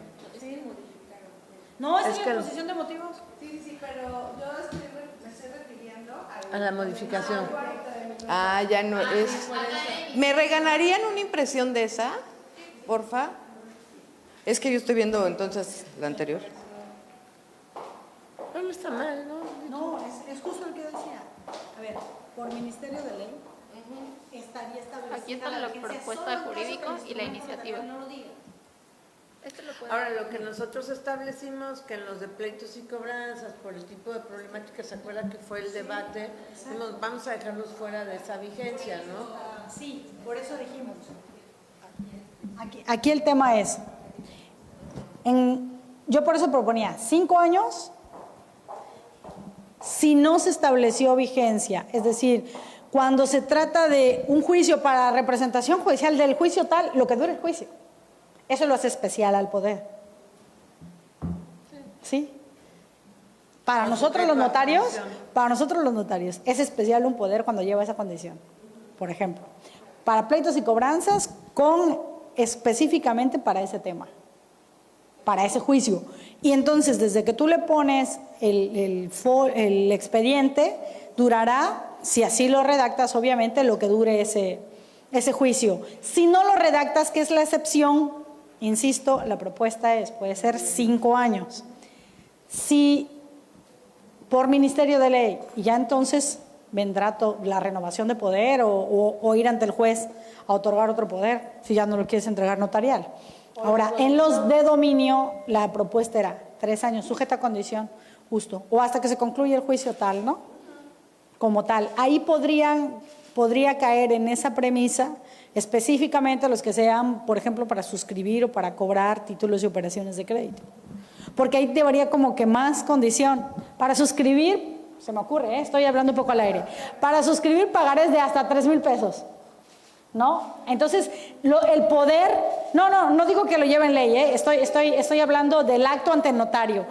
No, es Es en que- la exposición de motivos. Sí, pero yo me estoy refiriendo A la modificación. Ah, ya no es. ¿Me regalarían una impresión de esa? Porfa. Es que yo estoy viendo entonces la anterior. No está mal, ¿no? No, es justo lo que decía. A ver, por Ministerio de Ley estaría establecida. Aquí está la propuesta de jurídico y la iniciativa. No lo diga. Este lo puede- Ahora, lo que nosotros establecimos, que en los de pleitos y cobranzas, por el tipo de problemática, ¿se acuerda que fue el debate? Dijimos, vamos a dejarlos fuera de esa vigencia, ¿no? Sí, por eso dijimos. Aquí el tema es, yo por eso proponía 5 años si no se estableció vigencia, es decir, cuando se trata de un juicio para representación judicial del juicio tal, lo que dure el juicio. Eso lo hace especial al poder. ¿Sí? Para nosotros los notarios, es especial un poder cuando lleva esa condición. Por ejemplo, para pleitos y cobranzas, específicamente para ese tema, para ese juicio. Y entonces, desde que tú le pones el expediente, durará, si así lo redactas, obviamente, lo que dure ese juicio. Si no lo redactas, que es la excepción, insisto, la propuesta puede ser 5 años. Si por Ministerio de Ley, y ya entonces vendrá la renovación de poder o ir ante el juez a otorgar otro poder, si ya no lo quieres entregar notarial. Ahora, en los de dominio, la propuesta era 3 años, sujeta a condición, justo, o hasta que se concluya el juicio tal, ¿no? Como tal. Ahí podría caer en esa premisa específicamente los que sean, por ejemplo, para suscribir o para cobrar títulos y operaciones de crédito. Porque ahí debería como que más condición. Para suscribir, se me ocurre, estoy hablando un poco al aire, para suscribir pagarés de hasta 3,000 pesos. ¿No? Entonces, el poder, no digo que lo lleve en ley, estoy hablando del acto ante el notario.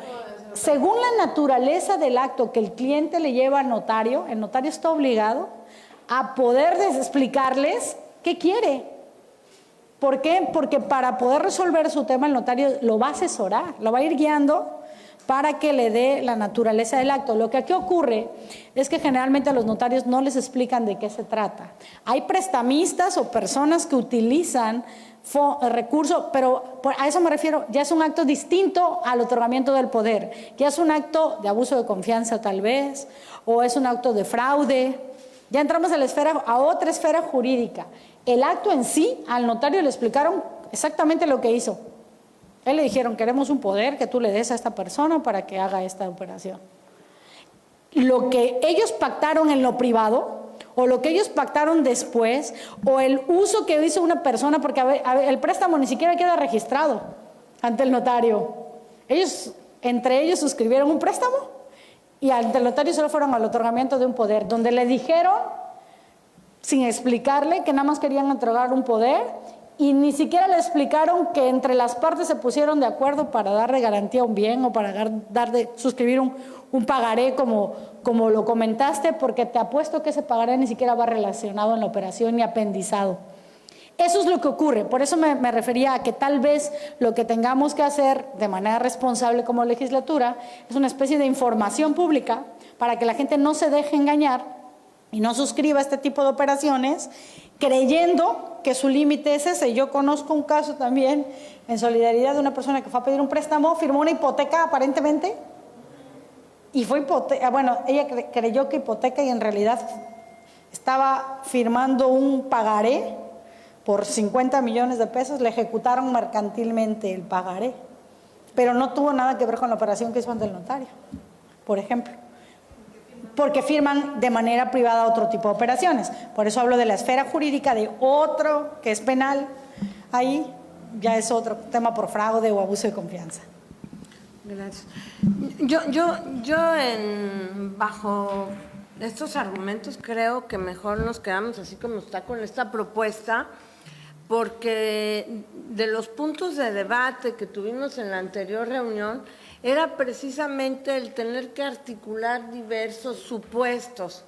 Según la naturaleza del acto que el cliente le lleva al notario, el notario está obligado a poder explicarles qué quiere. ¿Por qué? Porque para poder resolver su tema, el notario lo va a asesorar, lo va a ir guiando para que le dé la naturaleza del acto. Lo que aquí ocurre es que generalmente a los notarios no les explican de qué se trata. Hay prestamistas o personas que utilizan recursos, pero a eso me refiero, ya es un acto distinto al otorgamiento del poder, ya es un acto de abuso de confianza tal vez, o es un acto de fraude. Ya entramos a otra esfera jurídica. El acto en sí, al notario le explicaron exactamente lo que hizo. Él le dijeron, queremos un poder que tú le des a esta persona para que haga esta operación. Lo que ellos pactaron en lo privado, o lo que ellos pactaron después, o el uso que hizo una persona, porque el préstamo ni siquiera queda registrado ante el notario. Entre ellos suscribieron un préstamo y ante el notario solo fueron al otorgamiento de un poder, donde le dijeron, sin explicarle, que nada más querían otorgar un poder y ni siquiera le explicaron que entre las partes se pusieron de acuerdo para dar de garantía un bien o para suscribir un pagaré como lo comentaste, porque te apuesto que ese pagaré ni siquiera va relacionado en la operación ni apendizado. Eso es lo que ocurre, por eso me refería a que tal vez lo que tengamos que hacer de manera responsable como legislatura es una especie de información pública para que la gente no se deje engañar y no suscriba este tipo de operaciones creyendo que su límite es ese. Yo conozco un caso también en solidaridad de una persona que fue a pedir un préstamo, firmó una hipoteca aparentemente y fue hipoteca, bueno, ella creyó que hipoteca y en realidad estaba firmando un pagaré por 50 millones de pesos, le ejecutaron mercantilmente el pagaré, pero no tuvo nada que ver con la operación que hizo ante el notario, por ejemplo, porque firman de manera privada otro tipo de operaciones. Por eso hablo de la esfera jurídica de otro que es penal, ahí ya es otro tema por fraude o abuso de confianza. Gracias. Bajo estos argumentos creo que mejor nos quedamos así como está con esta propuesta, porque de los puntos de debate que tuvimos en la anterior reunión era precisamente el tener que articular diversos supuestos.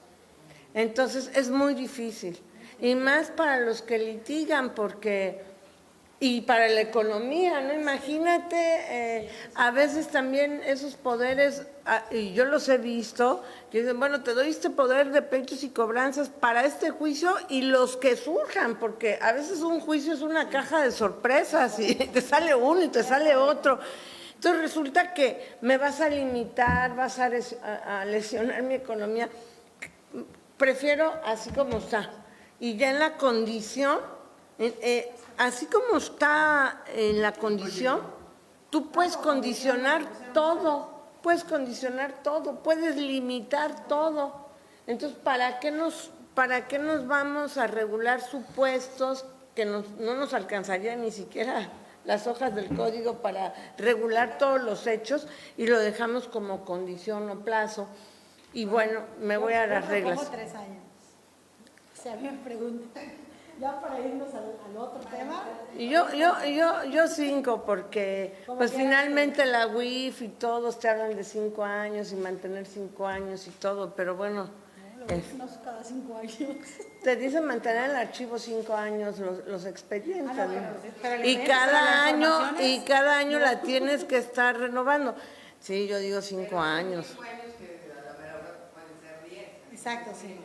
Entonces es muy difícil, y más para los que litigan, y para la economía, ¿no? Imagínate, a veces también esos poderes, y yo los he visto, que dicen, bueno, te doy este poder de pleitos y cobranzas para este juicio y los que surjan, porque a veces un juicio es una caja de sorpresas y te sale uno y te sale otro. Entonces resulta que me vas a limitar, vas a lesionar mi economía. Prefiero así como está. Y ya en la condición, así como está en la condición, tú puedes condicionar todo, puedes limitar todo. Entonces, ¿para qué nos vamos a regular supuestos que no nos alcanzarían ni siquiera las hojas del código para regular todos los hechos y lo dejamos como condición o plazo? Y bueno, me voy a las reglas. Yo 3 años. Si a mí me preguntan, ya para irnos al otro tema. Y yo 5, porque pues finalmente la UIF y todos te hablan de 5 años y mantener 5 años y todo, pero bueno. No, cada 5 años. Te dicen mantener el archivo 5 años, los expedientes, ¿no? Pero Y cada año la tienes que estar renovando. Sí, yo digo 5 años. Exacto, sí.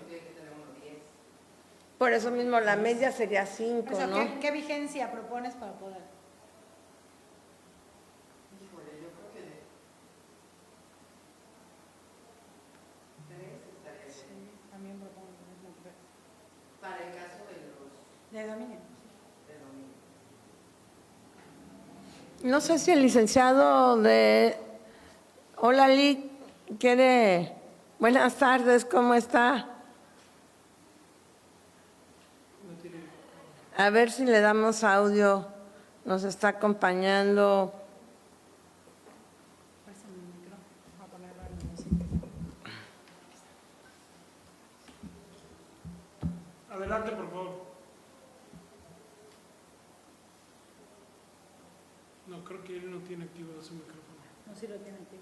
Por eso mismo la media sería 5, ¿no? ¿Qué vigencia propones para poder? Híjole, yo creo que 3 estaría bien. Sí, también propongo lo mismo. Para el caso de los De dominio. de dominio. No sé si el licenciado de Hola Lee quiere. Buenas tardes, ¿cómo está? A ver si le damos audio. Nos está acompañando. Adelante, por favor. No, creo que él no tiene activado su micrófono. No, sí lo tiene activo.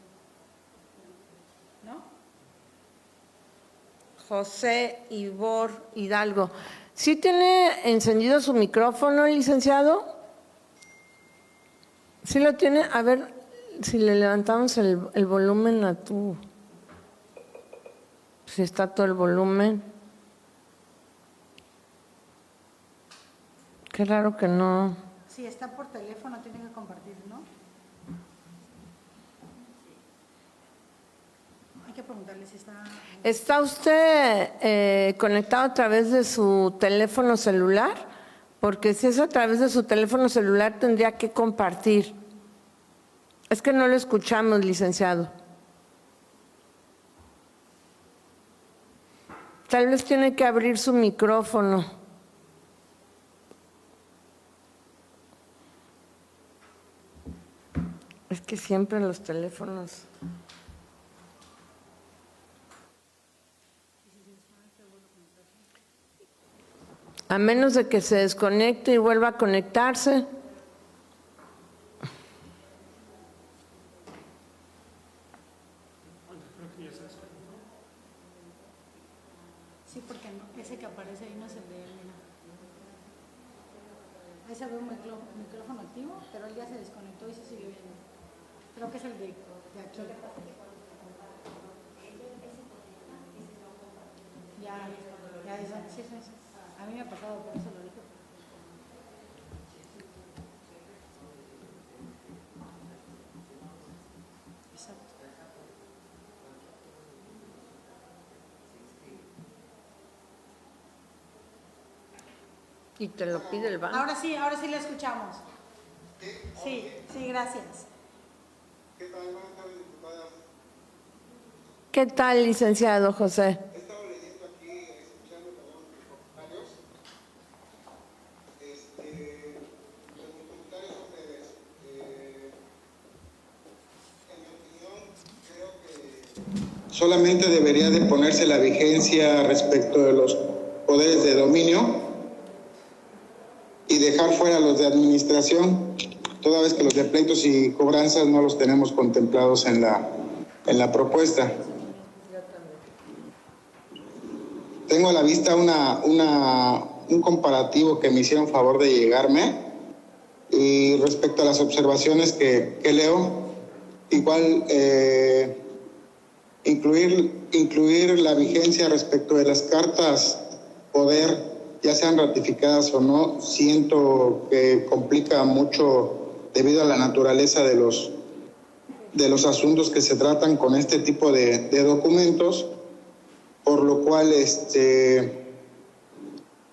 ¿No? José Ibor Hidalgo. ¿Sí tiene encendido su micrófono, licenciado? ¿Sí lo tiene? A ver si le levantamos el volumen a tu... Si está todo el volumen. Qué raro que no. Si está por teléfono, tiene que compartir, ¿no? Hay que preguntarle si está... ¿Está usted conectado a través de su teléfono celular? Porque si es a través de su teléfono celular tendría que compartir. Es que no lo escuchamos, licenciado. Tal vez tiene que abrir su micrófono. Es que siempre los teléfonos. A menos de que se desconecte y vuelva a conectarse. Sí, porque ese que aparece ahí no es el de él, mira. Ahí se ve un micrófono activo, pero él ya se desconectó y se sigue viendo. Creo que es el de aquí. Sí, sí, sí. A mí me ha pasado, por eso lo dije. Exacto. Y te lo pide el banco. Ahora sí le escuchamos. Sí, gracias. ¿Qué tal, licenciado José? He estado leyendo aquí, escuchando los comentarios. Los comentarios son breves. En mi opinión, creo que solamente debería de ponerse la vigencia respecto de los poderes de dominio y dejar fuera los de administración, toda vez que los de pleitos y cobranzas no los tenemos contemplados en la propuesta. Tengo a la vista un comparativo que me hicieron favor de llegarme y respecto a las observaciones que leo, igual incluir la vigencia respecto de las cartas poder, ya sean ratificadas o no, siento que complica mucho debido a la naturaleza de los asuntos que se tratan con este tipo de documentos, por lo cual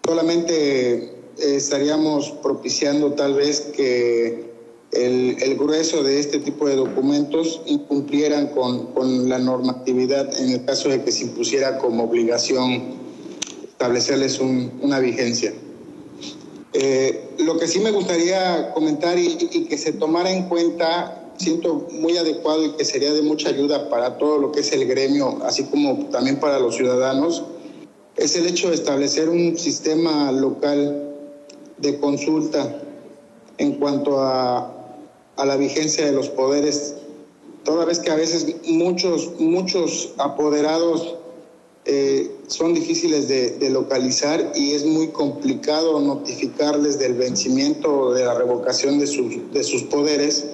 solamente estaríamos propiciando tal vez que el grueso de este tipo de documentos incumplieran con la normatividad en el caso de que se impusiera como obligación establecerles una vigencia. Lo que sí me gustaría comentar y que se tomara en cuenta, siento muy adecuado y que sería de mucha ayuda para todo lo que es el gremio, así como también para los ciudadanos, es el hecho de establecer un sistema local de consulta en cuanto a la vigencia de los poderes, toda vez que a veces muchos apoderados son difíciles de localizar y es muy complicado notificarles del vencimiento o de la revocación de sus poderes,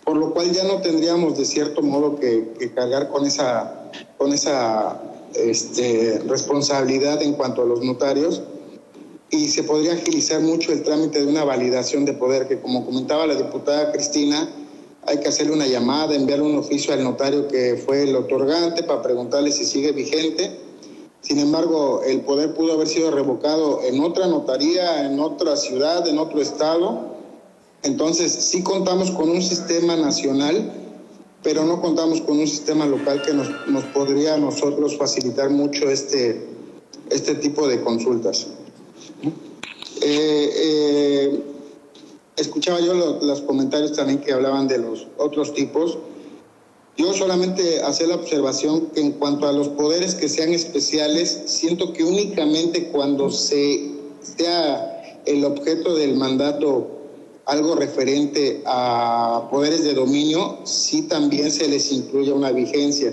por lo cual ya no tendríamos de cierto modo que cargar con esa responsabilidad en cuanto a los notarios, y se podría agilizar mucho el trámite de una validación de poder, que como comentaba la diputada Cristina, hay que hacerle una llamada, enviarle un oficio al notario que fue el otorgante para preguntarle si sigue vigente. Sin embargo, el poder pudo haber sido revocado en otra notaría, en otra ciudad, en otro estado. Entonces, sí contamos con un sistema nacional, pero no contamos con un sistema local que nos podría a nosotros facilitar mucho este tipo de consultas. Escuchaba yo los comentarios también que hablaban de los otros tipos. Yo solamente hacer la observación que en cuanto a los poderes que sean especiales, siento que únicamente cuando sea el objeto del mandato algo referente a poderes de dominio, sí también se les incluye una vigencia,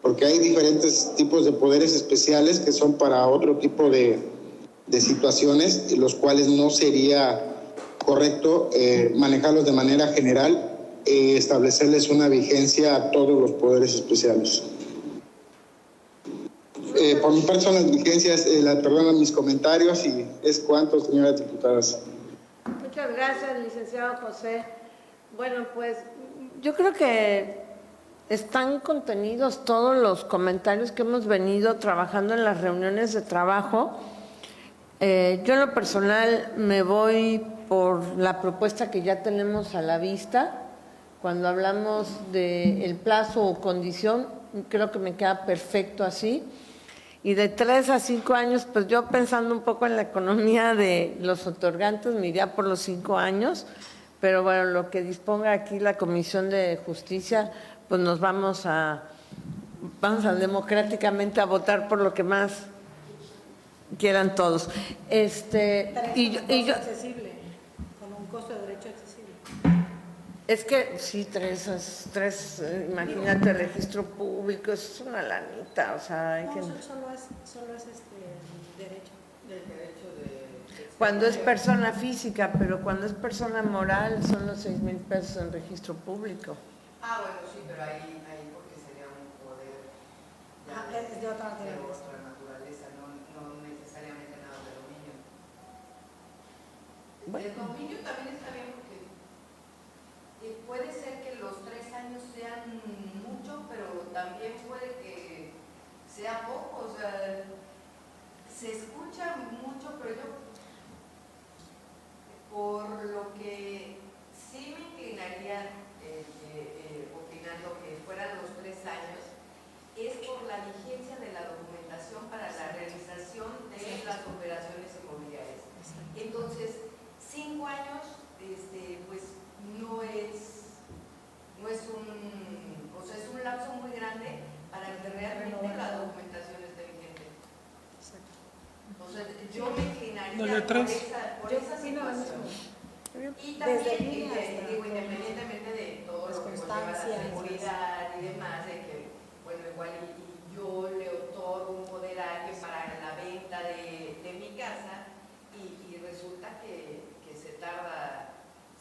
porque hay diferentes tipos de poderes especiales que son para otro tipo de situaciones, los cuales no sería correcto manejarlos de manera general, establecerles una vigencia a todos los poderes especiales. Por mi parte son las vigencias, perdonan mis comentarios y es cuanto, señoras diputadas. Muchas gracias, licenciado José. Bueno, pues yo creo que están contenidos todos los comentarios que hemos venido trabajando en las reuniones de trabajo. Yo en lo personal me voy por la propuesta que ya tenemos a la vista. Cuando hablamos del plazo o condición, creo que me queda perfecto así. Y de 3 a 5 años, pues yo pensando un poco en la economía de los otorgantes, me iría por los 5 años, pero bueno, lo que disponga aquí la Comisión de Justicia, pues nos vamos a democráticamente a votar por lo que más quieran todos. Accesible, con un costo de derecho accesible. Es que sí, tres, imagínate, registro público, es una lanita, o sea, hay que... Solo es derecho. Cuando es persona física, pero cuando es persona moral son los 6,000 pesos en registro público. Ah, bueno, sí, pero ahí porque sería un poder Es de otra naturaleza, no necesariamente nada de dominio. Bueno. El dominio también está bien porque puede ser que los 3 años sean mucho, pero también puede que sea poco, o sea, se escucha mucho, pero yo, por lo que sí me inclinaría opinando que fueran los 3 años, es por la vigencia de la documentación para la realización de las operaciones inmobiliarias. Entonces, 5 años, pues no es un lapso muy grande para que realmente la documentación esté vigente. O sea, yo me inclinaría por esa situación. Y también, independientemente de todo lo que conlleva la seguridad y demás, de que, bueno, igual y yo le otorgo un poder a alguien para la venta de mi casa y resulta que se tarda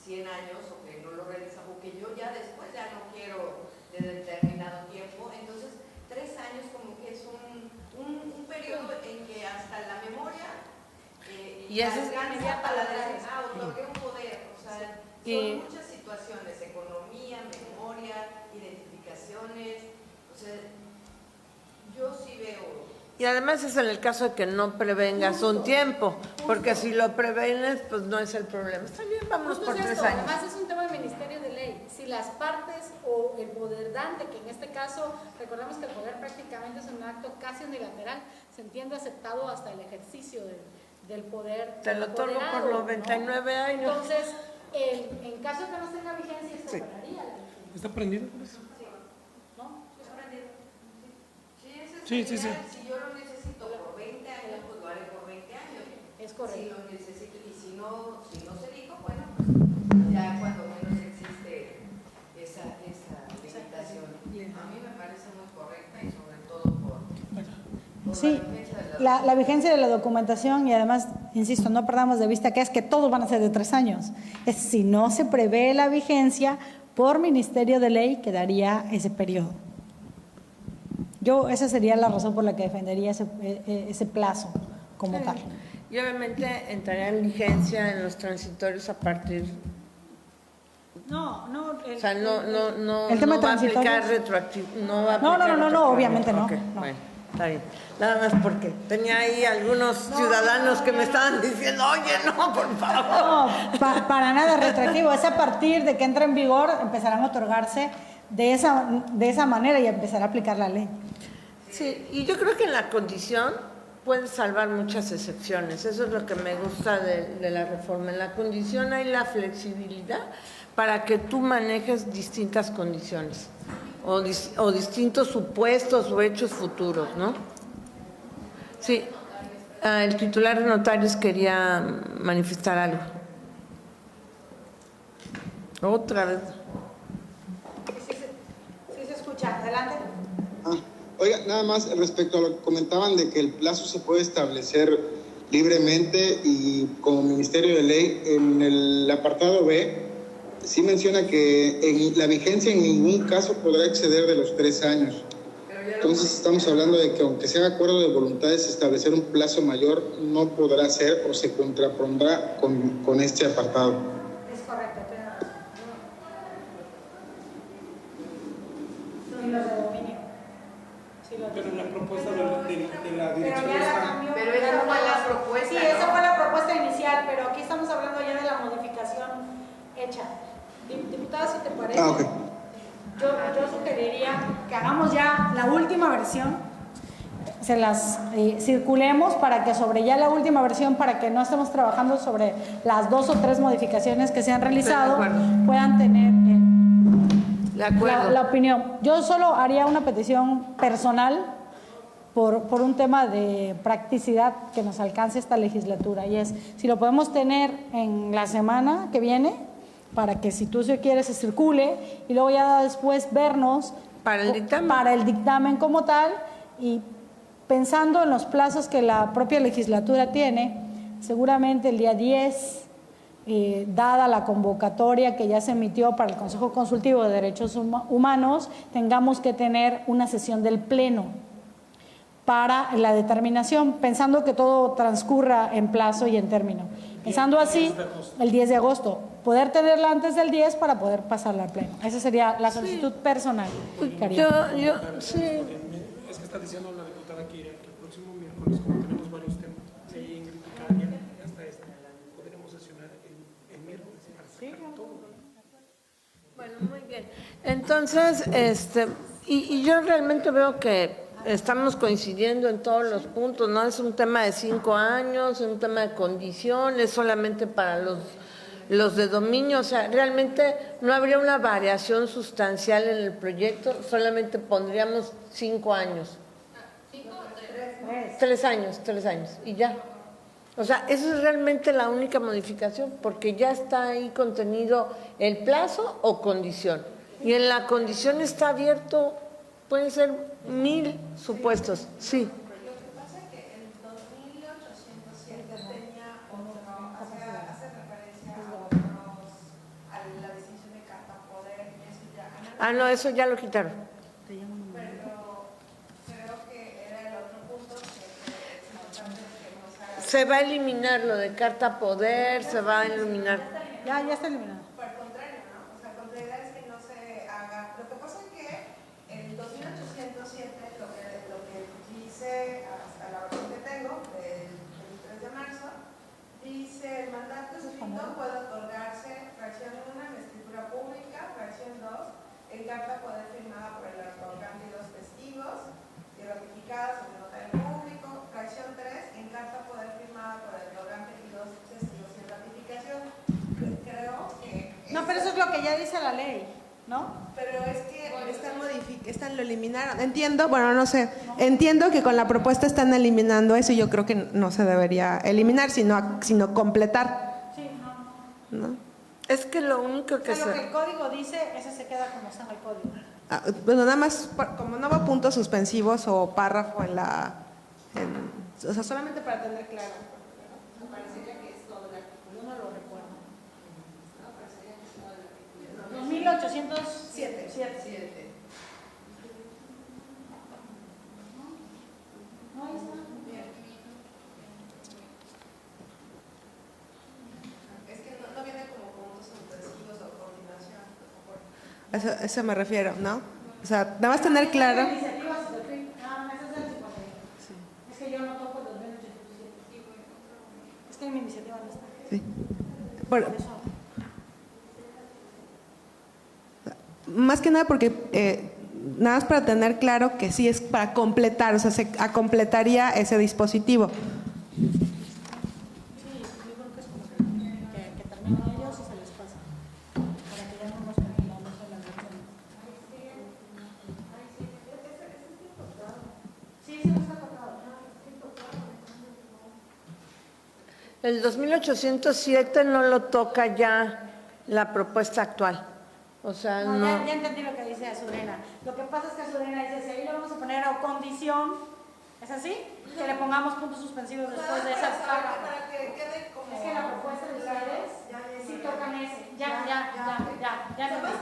100 años o que no lo realiza o que yo ya después ya no quiero de determinado tiempo, entonces 3 años como que es un periodo en que hasta la memoria y eso es para decir, otorgué un poder, o sea, son muchas situaciones, economía, memoria, identificaciones, o sea, yo sí veo. Y además es en el caso de que no prevengas un tiempo, porque si lo prevenes, pues no es el problema. Está bien, vámonos por 3 años. Además es un tema de Ministerio de Ley. Si las partes o el poder dante, que en este caso, recordemos que el poder prácticamente es un acto casi unilateral, se entiende aceptado hasta el ejercicio del poder. Te lo otorgo por 99 años. Entonces, en caso de que no tenga vigencia, se operaría la vigencia. ¿Está prendido? ¿No? Sí. Si yo lo necesito por 20 años, pues lo haré por 20 años. Es correcto. Si lo necesito y si no se dijo, bueno, pues ya cuando menos existe esa limitación. A mí me parece muy correcta y sobre todo por Sí, la vigencia de la documentación y además, insisto, no perdamos de vista que es que todos van a ser de 3 años. Es si no se prevé la vigencia, por Ministerio de Ley quedaría ese periodo. Esa sería la razón por la que defendería ese plazo como tal. Y obviamente entraría en vigencia en los transitorios a partir... No, o sea, no el tema va a aplicar transitorio. retroactivo. No, obviamente no. Ok, No. bueno, está bien. Nada más porque tenía ahí algunos ciudadanos que me estaban diciendo, oye, no, por favor. No, para nada retroactivo. Es a partir de que entre en vigor, empezarán a otorgarse de esa manera y empezará a aplicar la ley. Sí, y yo creo que en la condición puedes salvar muchas excepciones. Eso es lo que me gusta de la reforma. En la condición hay la flexibilidad para que tú manejes distintas condiciones o distintos supuestos o hechos futuros, ¿no? Sí, el titular de notarios quería manifestar algo. Otra vez. Sí se escucha. Adelante. Oiga, nada más respecto a lo que comentaban de que el plazo se puede establecer libremente y como Ministerio de Ley, en el apartado B, sí menciona que la vigencia en ningún caso podrá exceder de los 3 años. Entonces estamos hablando de que aunque sea acuerdo de voluntades, establecer un plazo mayor no podrá ser o se contrapondrá con este apartado. Es correcto. Y los de dominio. Pero la propuesta de la dirección Pero ya la cambió. Pero esa no fue la propuesta. Sí, esa fue la propuesta inicial, pero aquí estamos hablando ya de la modificación hecha. Diputada, si te parece, Ok. yo sugeriría que hagamos ya la última versión. se las circulemos para que sobre ya la última versión, para que no estemos trabajando sobre las 2 o 3 modificaciones que se han realizado, puedan tener De acuerdo. la opinión. Yo solo haría una petición personal por un tema de practicidad que nos alcance esta legislatura, y es si lo podemos tener en la semana que viene, para que si tú se quieres se circule y luego ya después vernos Para el dictamen. para el dictamen como tal, y pensando en los plazos que la propia legislatura tiene, seguramente el día 10, dada la convocatoria que ya se emitió para el Consejo Consultivo de Derechos Humanos, tengamos que tener una sesión del Pleno para la determinación, pensando que todo transcurra en plazo y en término. Pensando así, el 10 de agosto, poder tenerla antes del 10 para poder pasarla al Pleno. Esa sería la solicitud personal que haría. Sí. Es que está diciendo la diputada Kira que el próximo miércoles, como tenemos varios temas, Ingrid y Karen, hasta podremos sesionar el miércoles para sacar todo. Bueno, muy bien. Entonces, y yo realmente veo que estamos coincidiendo en todos los puntos, ¿no? Es un tema de 5 años, es un tema de condiciones, solamente para los de dominio, o sea, realmente no habría una variación sustancial en el proyecto, solamente pondríamos 5 años. 3 años, y ya. O sea, esa es realmente la única modificación, porque ya está ahí contenido el plazo o condición. Y en la condición está abierto, pueden ser 1000 supuestos, sí. Lo que pasa es que el 2807 tenía otro, hace referencia a la distinción de carta poder, y eso ya. No, eso ya lo quitaron. Pero creo que era el otro punto que es importante que nos haga. Se va a eliminar lo de carta poder, se va a eliminar. Ya está eliminado. Por el contrario, ¿no? O sea, con la idea es que no se haga. Lo que pasa es que el 2807, lo que dice hasta la versión que tengo, del 23 de marzo, dice: el mandato escrito puede otorgarse, fracción 1, en escritura pública, fracción 2, en carta poder firmada por el otorgante y los testigos, y ratificada sobre notario público, fracción 3, en carta poder firmada por el otorgante y los testigos sin ratificación. Creo que... No, pero eso es lo que ya dice la ley, ¿no? Pero es que lo eliminaron. Entiendo, bueno, no sé. Entiendo que con la propuesta están eliminando eso, y yo creo que no se debería eliminar, sino completar. Sí, ¿no? Es que lo único que lo que el código dice, ese se queda como está en el código. Bueno, nada más, como no va puntos suspensivos o párrafo o sea, solamente para tener claro. Me parecería que es todo el artículo, no lo recuerdo. No, parecería que es todo el artículo. 2807. No, ahí está. Es que no viene como puntos suspensivos o continuación. Eso me refiero, ¿no? O sea, nada más tener claro. Esa es del 51. Sí. Es que yo no toco los 2807. Es que en mi iniciativa no está. Sí. Bueno, más que nada porque nada más para tener claro que sí es para completar, o sea, se completaría ese dispositivo. Que terminen ellos y se les pasa. Para que ya no nos confundamos en la versión. Sí, sí, no está tocado. El 2807 no lo toca ya la propuesta actual. O sea, No, no. ya entendí lo que dice Azurena. Lo que pasa es que Azurena dice, si ahí le vamos a poner a condición, ¿es así? Que le pongamos puntos suspensivos después de esas párrafos. Para que quede como... Es que la propuesta de ustedes sí tocan ese. Ya entendí.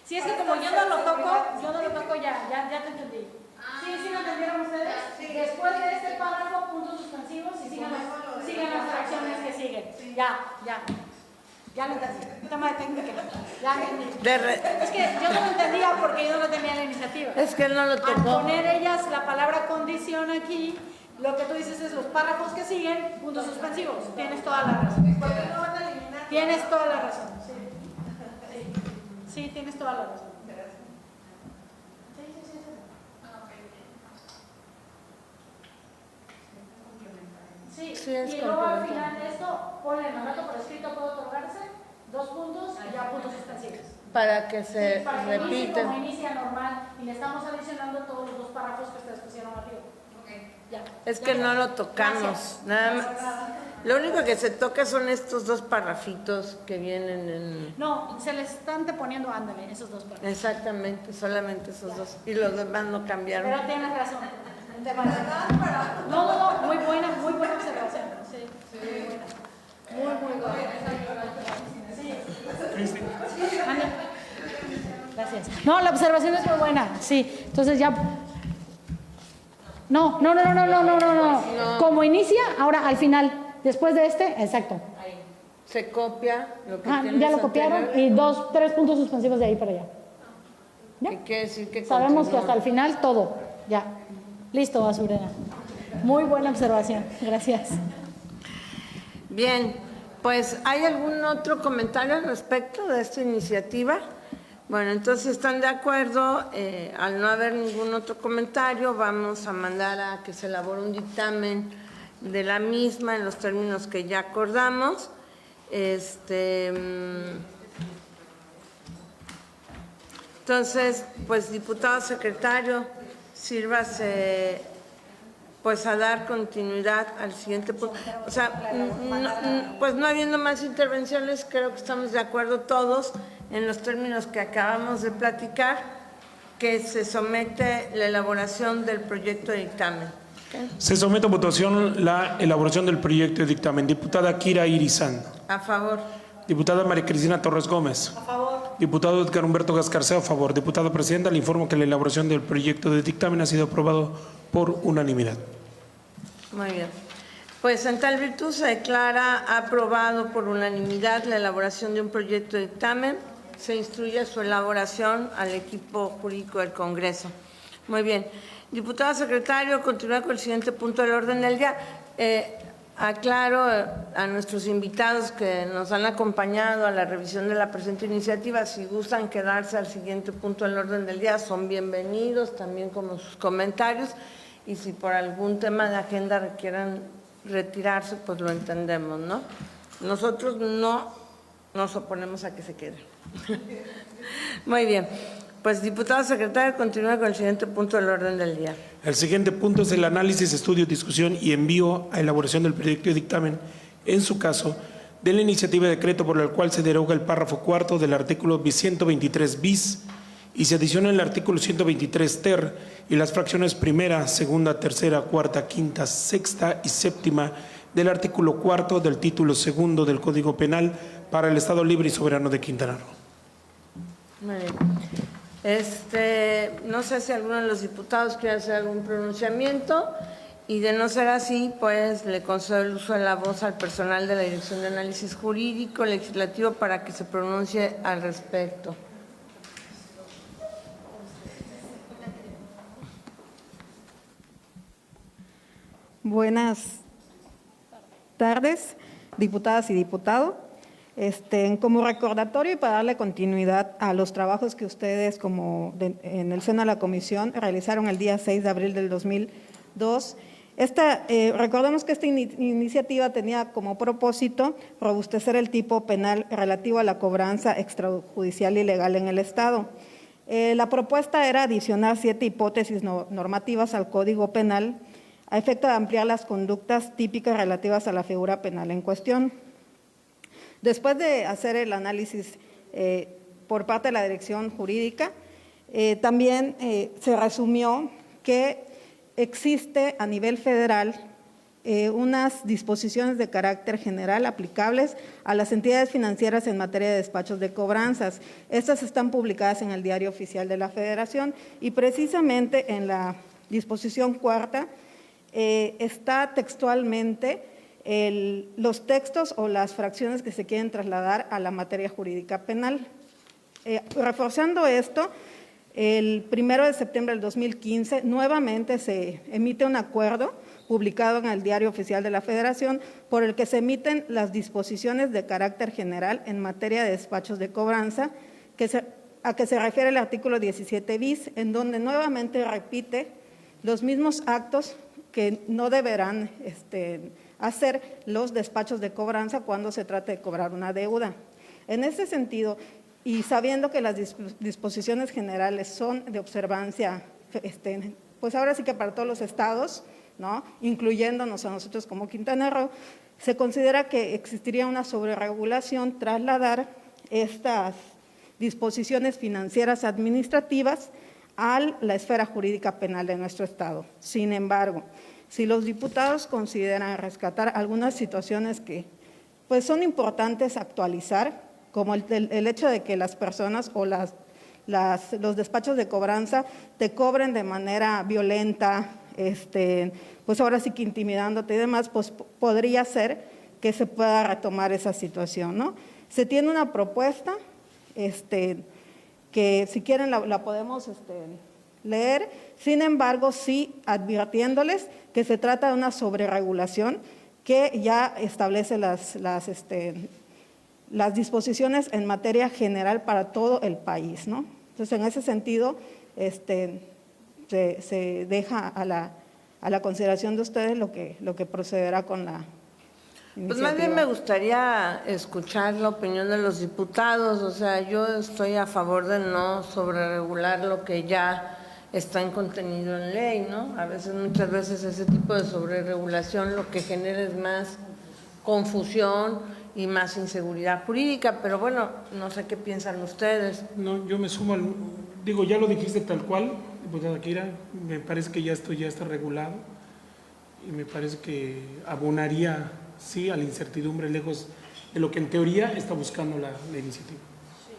Si es que como yo no lo toco, ya te entendí. ¿Sí lo entendieron ustedes? Después de este párrafo, puntos suspensivos y sigan las fracciones que siguen. Ya lo entendí. Un tema de técnica. Ya entendí. Es que yo no lo entendía porque yo no lo tenía en la iniciativa. Es que él no lo Al tocó. poner ellas la palabra condición aquí, lo que tú dices es los párrafos que siguen, puntos suspensivos. Tienes toda la razón. Porque no van a eliminar. Tienes toda la razón. Sí, tienes toda la razón. Sí, Sí, es y luego al complementario. final de esto, ponle mandato por escrito puede otorgarse, 2 puntos y ya puntos suspensivos. Para que se Sí, para que inicie repiten. como inicia normal y le estamos adicionando todos los 2 párrafos que ustedes pusieron arriba. Ya. Es Ya que quedó. no lo tocamos, Gracias. nada más. Nada. Lo único que se toca son estos 2 parrafitos que vienen en... No, se le están poniendo, ándale, esos 2 párrafos. Exactamente, solamente esos 2. Y los demás no cambiaron. Pero tienes razón. No, muy buena observación. Sí, muy buena. Muy buena. Sí. Ande. Gracias. No, la observación es muy buena, sí. Entonces ya. No. Como inicia, ahora al final, después de este, exacto. Se copia lo que Ah, tienes ya lo copiaron anterior, y 3 puntos suspensivos de ahí para allá. ¿Ya? que quiere decir que Sabemos que continúa. hasta el final todo. Ya. Listo, basurera. Muy buena observación. Gracias. Bien, pues ¿hay algún otro comentario al respecto de esta iniciativa? Bueno, entonces están de acuerdo, al no haber ningún otro comentario, vamos a mandar a que se elabore un dictamen de la misma en los términos que ya acordamos. Entonces, pues diputado secretario, sírvase pues a dar continuidad al siguiente punto. O sea, pues no habiendo más intervenciones, creo que estamos de acuerdo todos en los términos que acabamos de platicar, que se somete la elaboración del proyecto de dictamen. Se somete a votación la elaboración del proyecto de dictamen. Diputada Kira Irizán. A favor. Diputada María Cristina Torres Gómez. A favor. Diputado Edgar Humberto Gascarceo, a favor. Diputada Presidenta, le informo que la elaboración del proyecto de dictamen ha sido aprobado por unanimidad. Muy bien. Pues en tal virtud se declara aprobado por unanimidad la elaboración de un proyecto de dictamen. Se instruye su elaboración al equipo jurídico del Congreso. Muy bien. Diputado secretario, continúa con el siguiente punto del orden del día. Aclaro a nuestros invitados que nos han acompañado a la revisión de la presente iniciativa, si gustan quedarse al siguiente punto del orden del día, son bienvenidos, también con sus comentarios, y si por algún tema de agenda requieran retirarse, pues lo entendemos, ¿no? Nosotros no nos oponemos a que se queden. Muy bien. Pues, diputado secretario, continúa con el siguiente punto del orden del día. El siguiente punto es el análisis, estudio, discusión y envío a elaboración del proyecto de dictamen, en su caso, de la iniciativa de decreto por el cual se deroga el párrafo cuarto del artículo 123 bis y se adiciona el artículo 123 ter y las fracciones primera, segunda, tercera, cuarta, quinta, sexta y séptima del artículo cuarto del título segundo del Código Penal para el Estado Libre y Soberano de Quintana Roo. Muy bien. No sé si alguno de los diputados quiere hacer algún pronunciamiento, y de no ser así, pues le concedo el uso de la voz al personal de la Dirección de Análisis Jurídico Legislativo para que se pronuncie al respecto. Buenas tardes, diputadas y diputados. Como recordatorio y para darle continuidad a los trabajos que ustedes en el seno de la comisión realizaron el día 6 de abril del 2002, recordemos que esta iniciativa tenía como propósito robustecer el tipo penal relativo a la cobranza extrajudicial ilegal en el Estado. La propuesta era adicionar 7 hipótesis normativas al Código Penal a efecto de ampliar las conductas típicas relativas a la figura penal en cuestión. Después de hacer el análisis por parte de la Dirección Jurídica, también se resumió que existe a nivel federal unas disposiciones de carácter general aplicables a las entidades financieras en materia de despachos de cobranzas. Estas están publicadas en el Diario Oficial de la Federación y precisamente en la disposición cuarta está textualmente los textos o las fracciones que se quieren trasladar a la materia jurídica penal. Reforzando esto, el 1 de septiembre del 2015 nuevamente se emite un acuerdo publicado en el Diario Oficial de la Federación por el que se emiten las disposiciones de carácter general en materia de despachos de cobranza a que se refiere el artículo 17 bis, en donde nuevamente repite los mismos actos que no deberán hacer los despachos de cobranza cuando se trate de cobrar una deuda. En ese sentido, y sabiendo que las disposiciones generales son de observancia, pues ahora sí que para todos los estados, ¿no?, incluyéndonos a nosotros como Quintana Roo, se considera que existiría una sobreregulación trasladar estas disposiciones financieras administrativas a la esfera jurídica penal de nuestro estado. Sin embargo, si los diputados consideran rescatar algunas situaciones que pues son importantes actualizar, como el hecho de que las personas o los despachos de cobranza te cobren de manera violenta, pues ahora sí que intimidándote y demás, pues podría ser que se pueda retomar esa situación, ¿no? Se tiene una propuesta, que si quieren la podemos leer, sin embargo, sí advirtiéndoles que se trata de una sobreregulación que ya establece las disposiciones en materia general para todo el país, ¿no? Entonces, en ese sentido, se deja a la consideración de ustedes lo que procederá con la iniciativa. Pues más bien me gustaría escuchar la opinión de los diputados. O sea, yo estoy a favor de no sobreregular lo que ya está en contenido en ley, ¿no? Muchas veces ese tipo de sobreregulación lo que genera es más confusión y más inseguridad jurídica, pero bueno, no sé qué piensan ustedes. No, yo me sumo ya lo dijiste tal cual, diputada Kira, me parece que esto ya está regulado y me parece que abonaría, sí, a la incertidumbre lejos de lo que en teoría está buscando la iniciativa. Sí.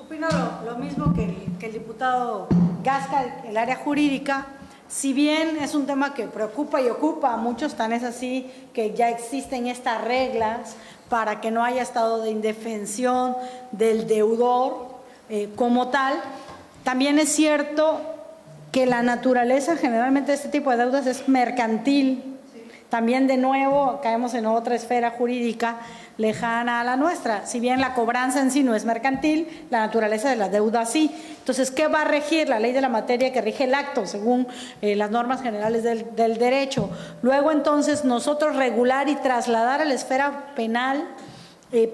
Opino lo mismo que el diputado Gasca, el área jurídica. Si bien es un tema que preocupa y ocupa a muchos, tan es así que ya existen estas reglas para que no haya estado de indefensión del deudor como tal, también es cierto que la naturaleza generalmente de este tipo de deudas es mercantil. También de nuevo caemos en otra esfera jurídica lejana a la nuestra. Si bien la cobranza en sí no es mercantil, la naturaleza de la deuda sí. Entonces, ¿qué va a regir? La ley de la materia que rige el acto, según las normas generales del derecho. Luego, entonces, nosotros regular y trasladar a la esfera penal,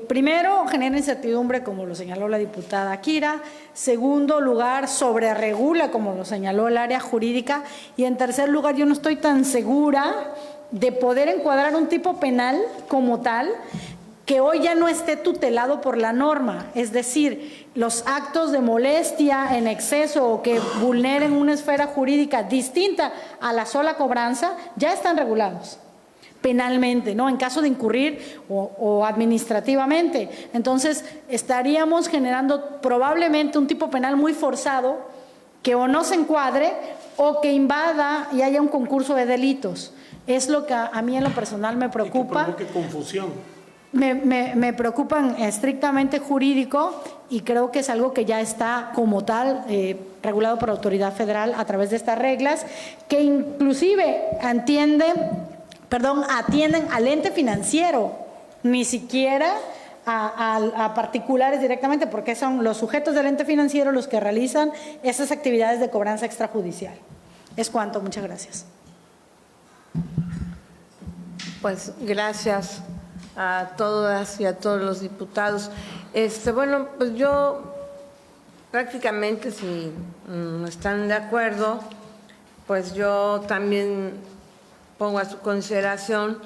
primero, genera incertidumbre, como lo señaló la diputada Kira. Segundo lugar, sobreregula, como lo señaló el área jurídica. Y en tercer lugar, yo no estoy tan segura de poder encuadrar un tipo penal como tal que hoy ya no esté tutelado por la norma, es decir, los actos de molestia en exceso o que vulneren una esfera jurídica distinta a la sola cobranza ya están regulados penalmente, ¿no? En caso de incurrir o administrativamente. Entonces, estaríamos generando probablemente un tipo penal muy forzado que o no se encuadre o que invada y haya un concurso de delitos. Es lo que a mí en lo personal me preocupa. Y que provoque confusión. Me preocupan estrictamente jurídico y creo que es algo que ya está como tal regulado por la autoridad federal a través de estas reglas que inclusive atienden al ente financiero, ni siquiera a particulares directamente, porque son los sujetos del ente financiero los que realizan esas actividades de cobranza extrajudicial. Es cuanto, muchas gracias. Pues gracias a todas y a todos los diputados. Bueno, pues yo prácticamente, si están de acuerdo, pues yo también pongo a su consideración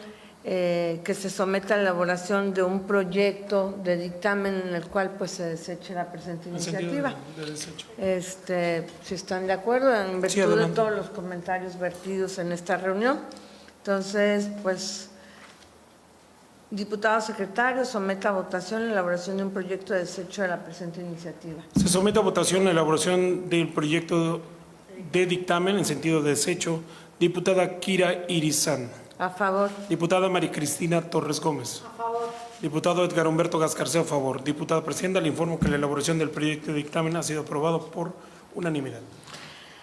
que se someta a la elaboración de un proyecto de dictamen en el cual pues se deseche la presente iniciativa. Si están de acuerdo, en virtud de todos los comentarios vertidos en esta reunión. Entonces, pues, diputado secretario, someta a votación la elaboración de un proyecto de desecho de la presente iniciativa. Se somete a votación la elaboración del proyecto de dictamen en sentido de desecho. Diputada Kira Irizán. A favor. Diputada María Cristina Torres Gómez. A favor. Diputado Edgar Humberto Gascarceo, a favor. Diputada Presidenta, le informo que la elaboración del proyecto de dictamen ha sido aprobado por unanimidad.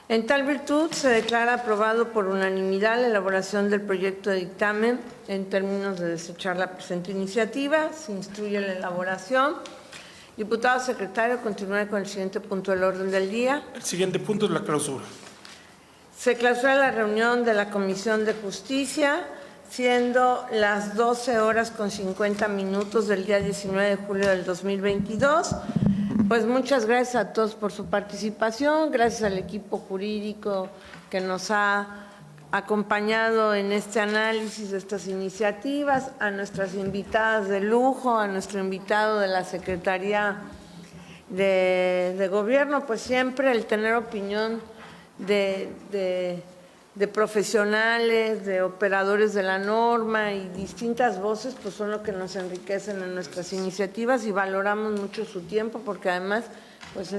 En tal virtud, se declara aprobado por unanimidad la elaboración del proyecto de dictamen en términos de desechar la presente iniciativa. Se instruye la elaboración. Diputado secretario, continúe con el siguiente punto del orden del día. El siguiente punto es la clausura. Se clausura la reunión de la Comisión de Justicia, siendo las 12:50 del día 19 de julio del 2022. Pues muchas gracias a todos por su participación, gracias al equipo jurídico que nos ha acompañado en este análisis de estas iniciativas, a nuestras invitadas de lujo, a nuestro invitado de la Secretaría de Gobierno, pues siempre el tener opinión de profesionales, de operadores de la norma y distintas voces, pues son lo que nos enriquecen en nuestras iniciativas y valoramos mucho su tiempo porque además pues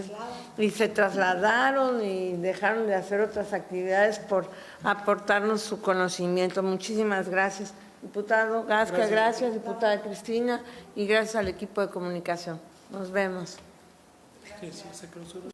y se trasladaron y dejaron de hacer otras actividades por aportarnos su conocimiento. Muchísimas gracias. Diputado Gasca, gracias. Diputada Cristina, y gracias al equipo de comunicación. Nos vemos. Sí, se clausura.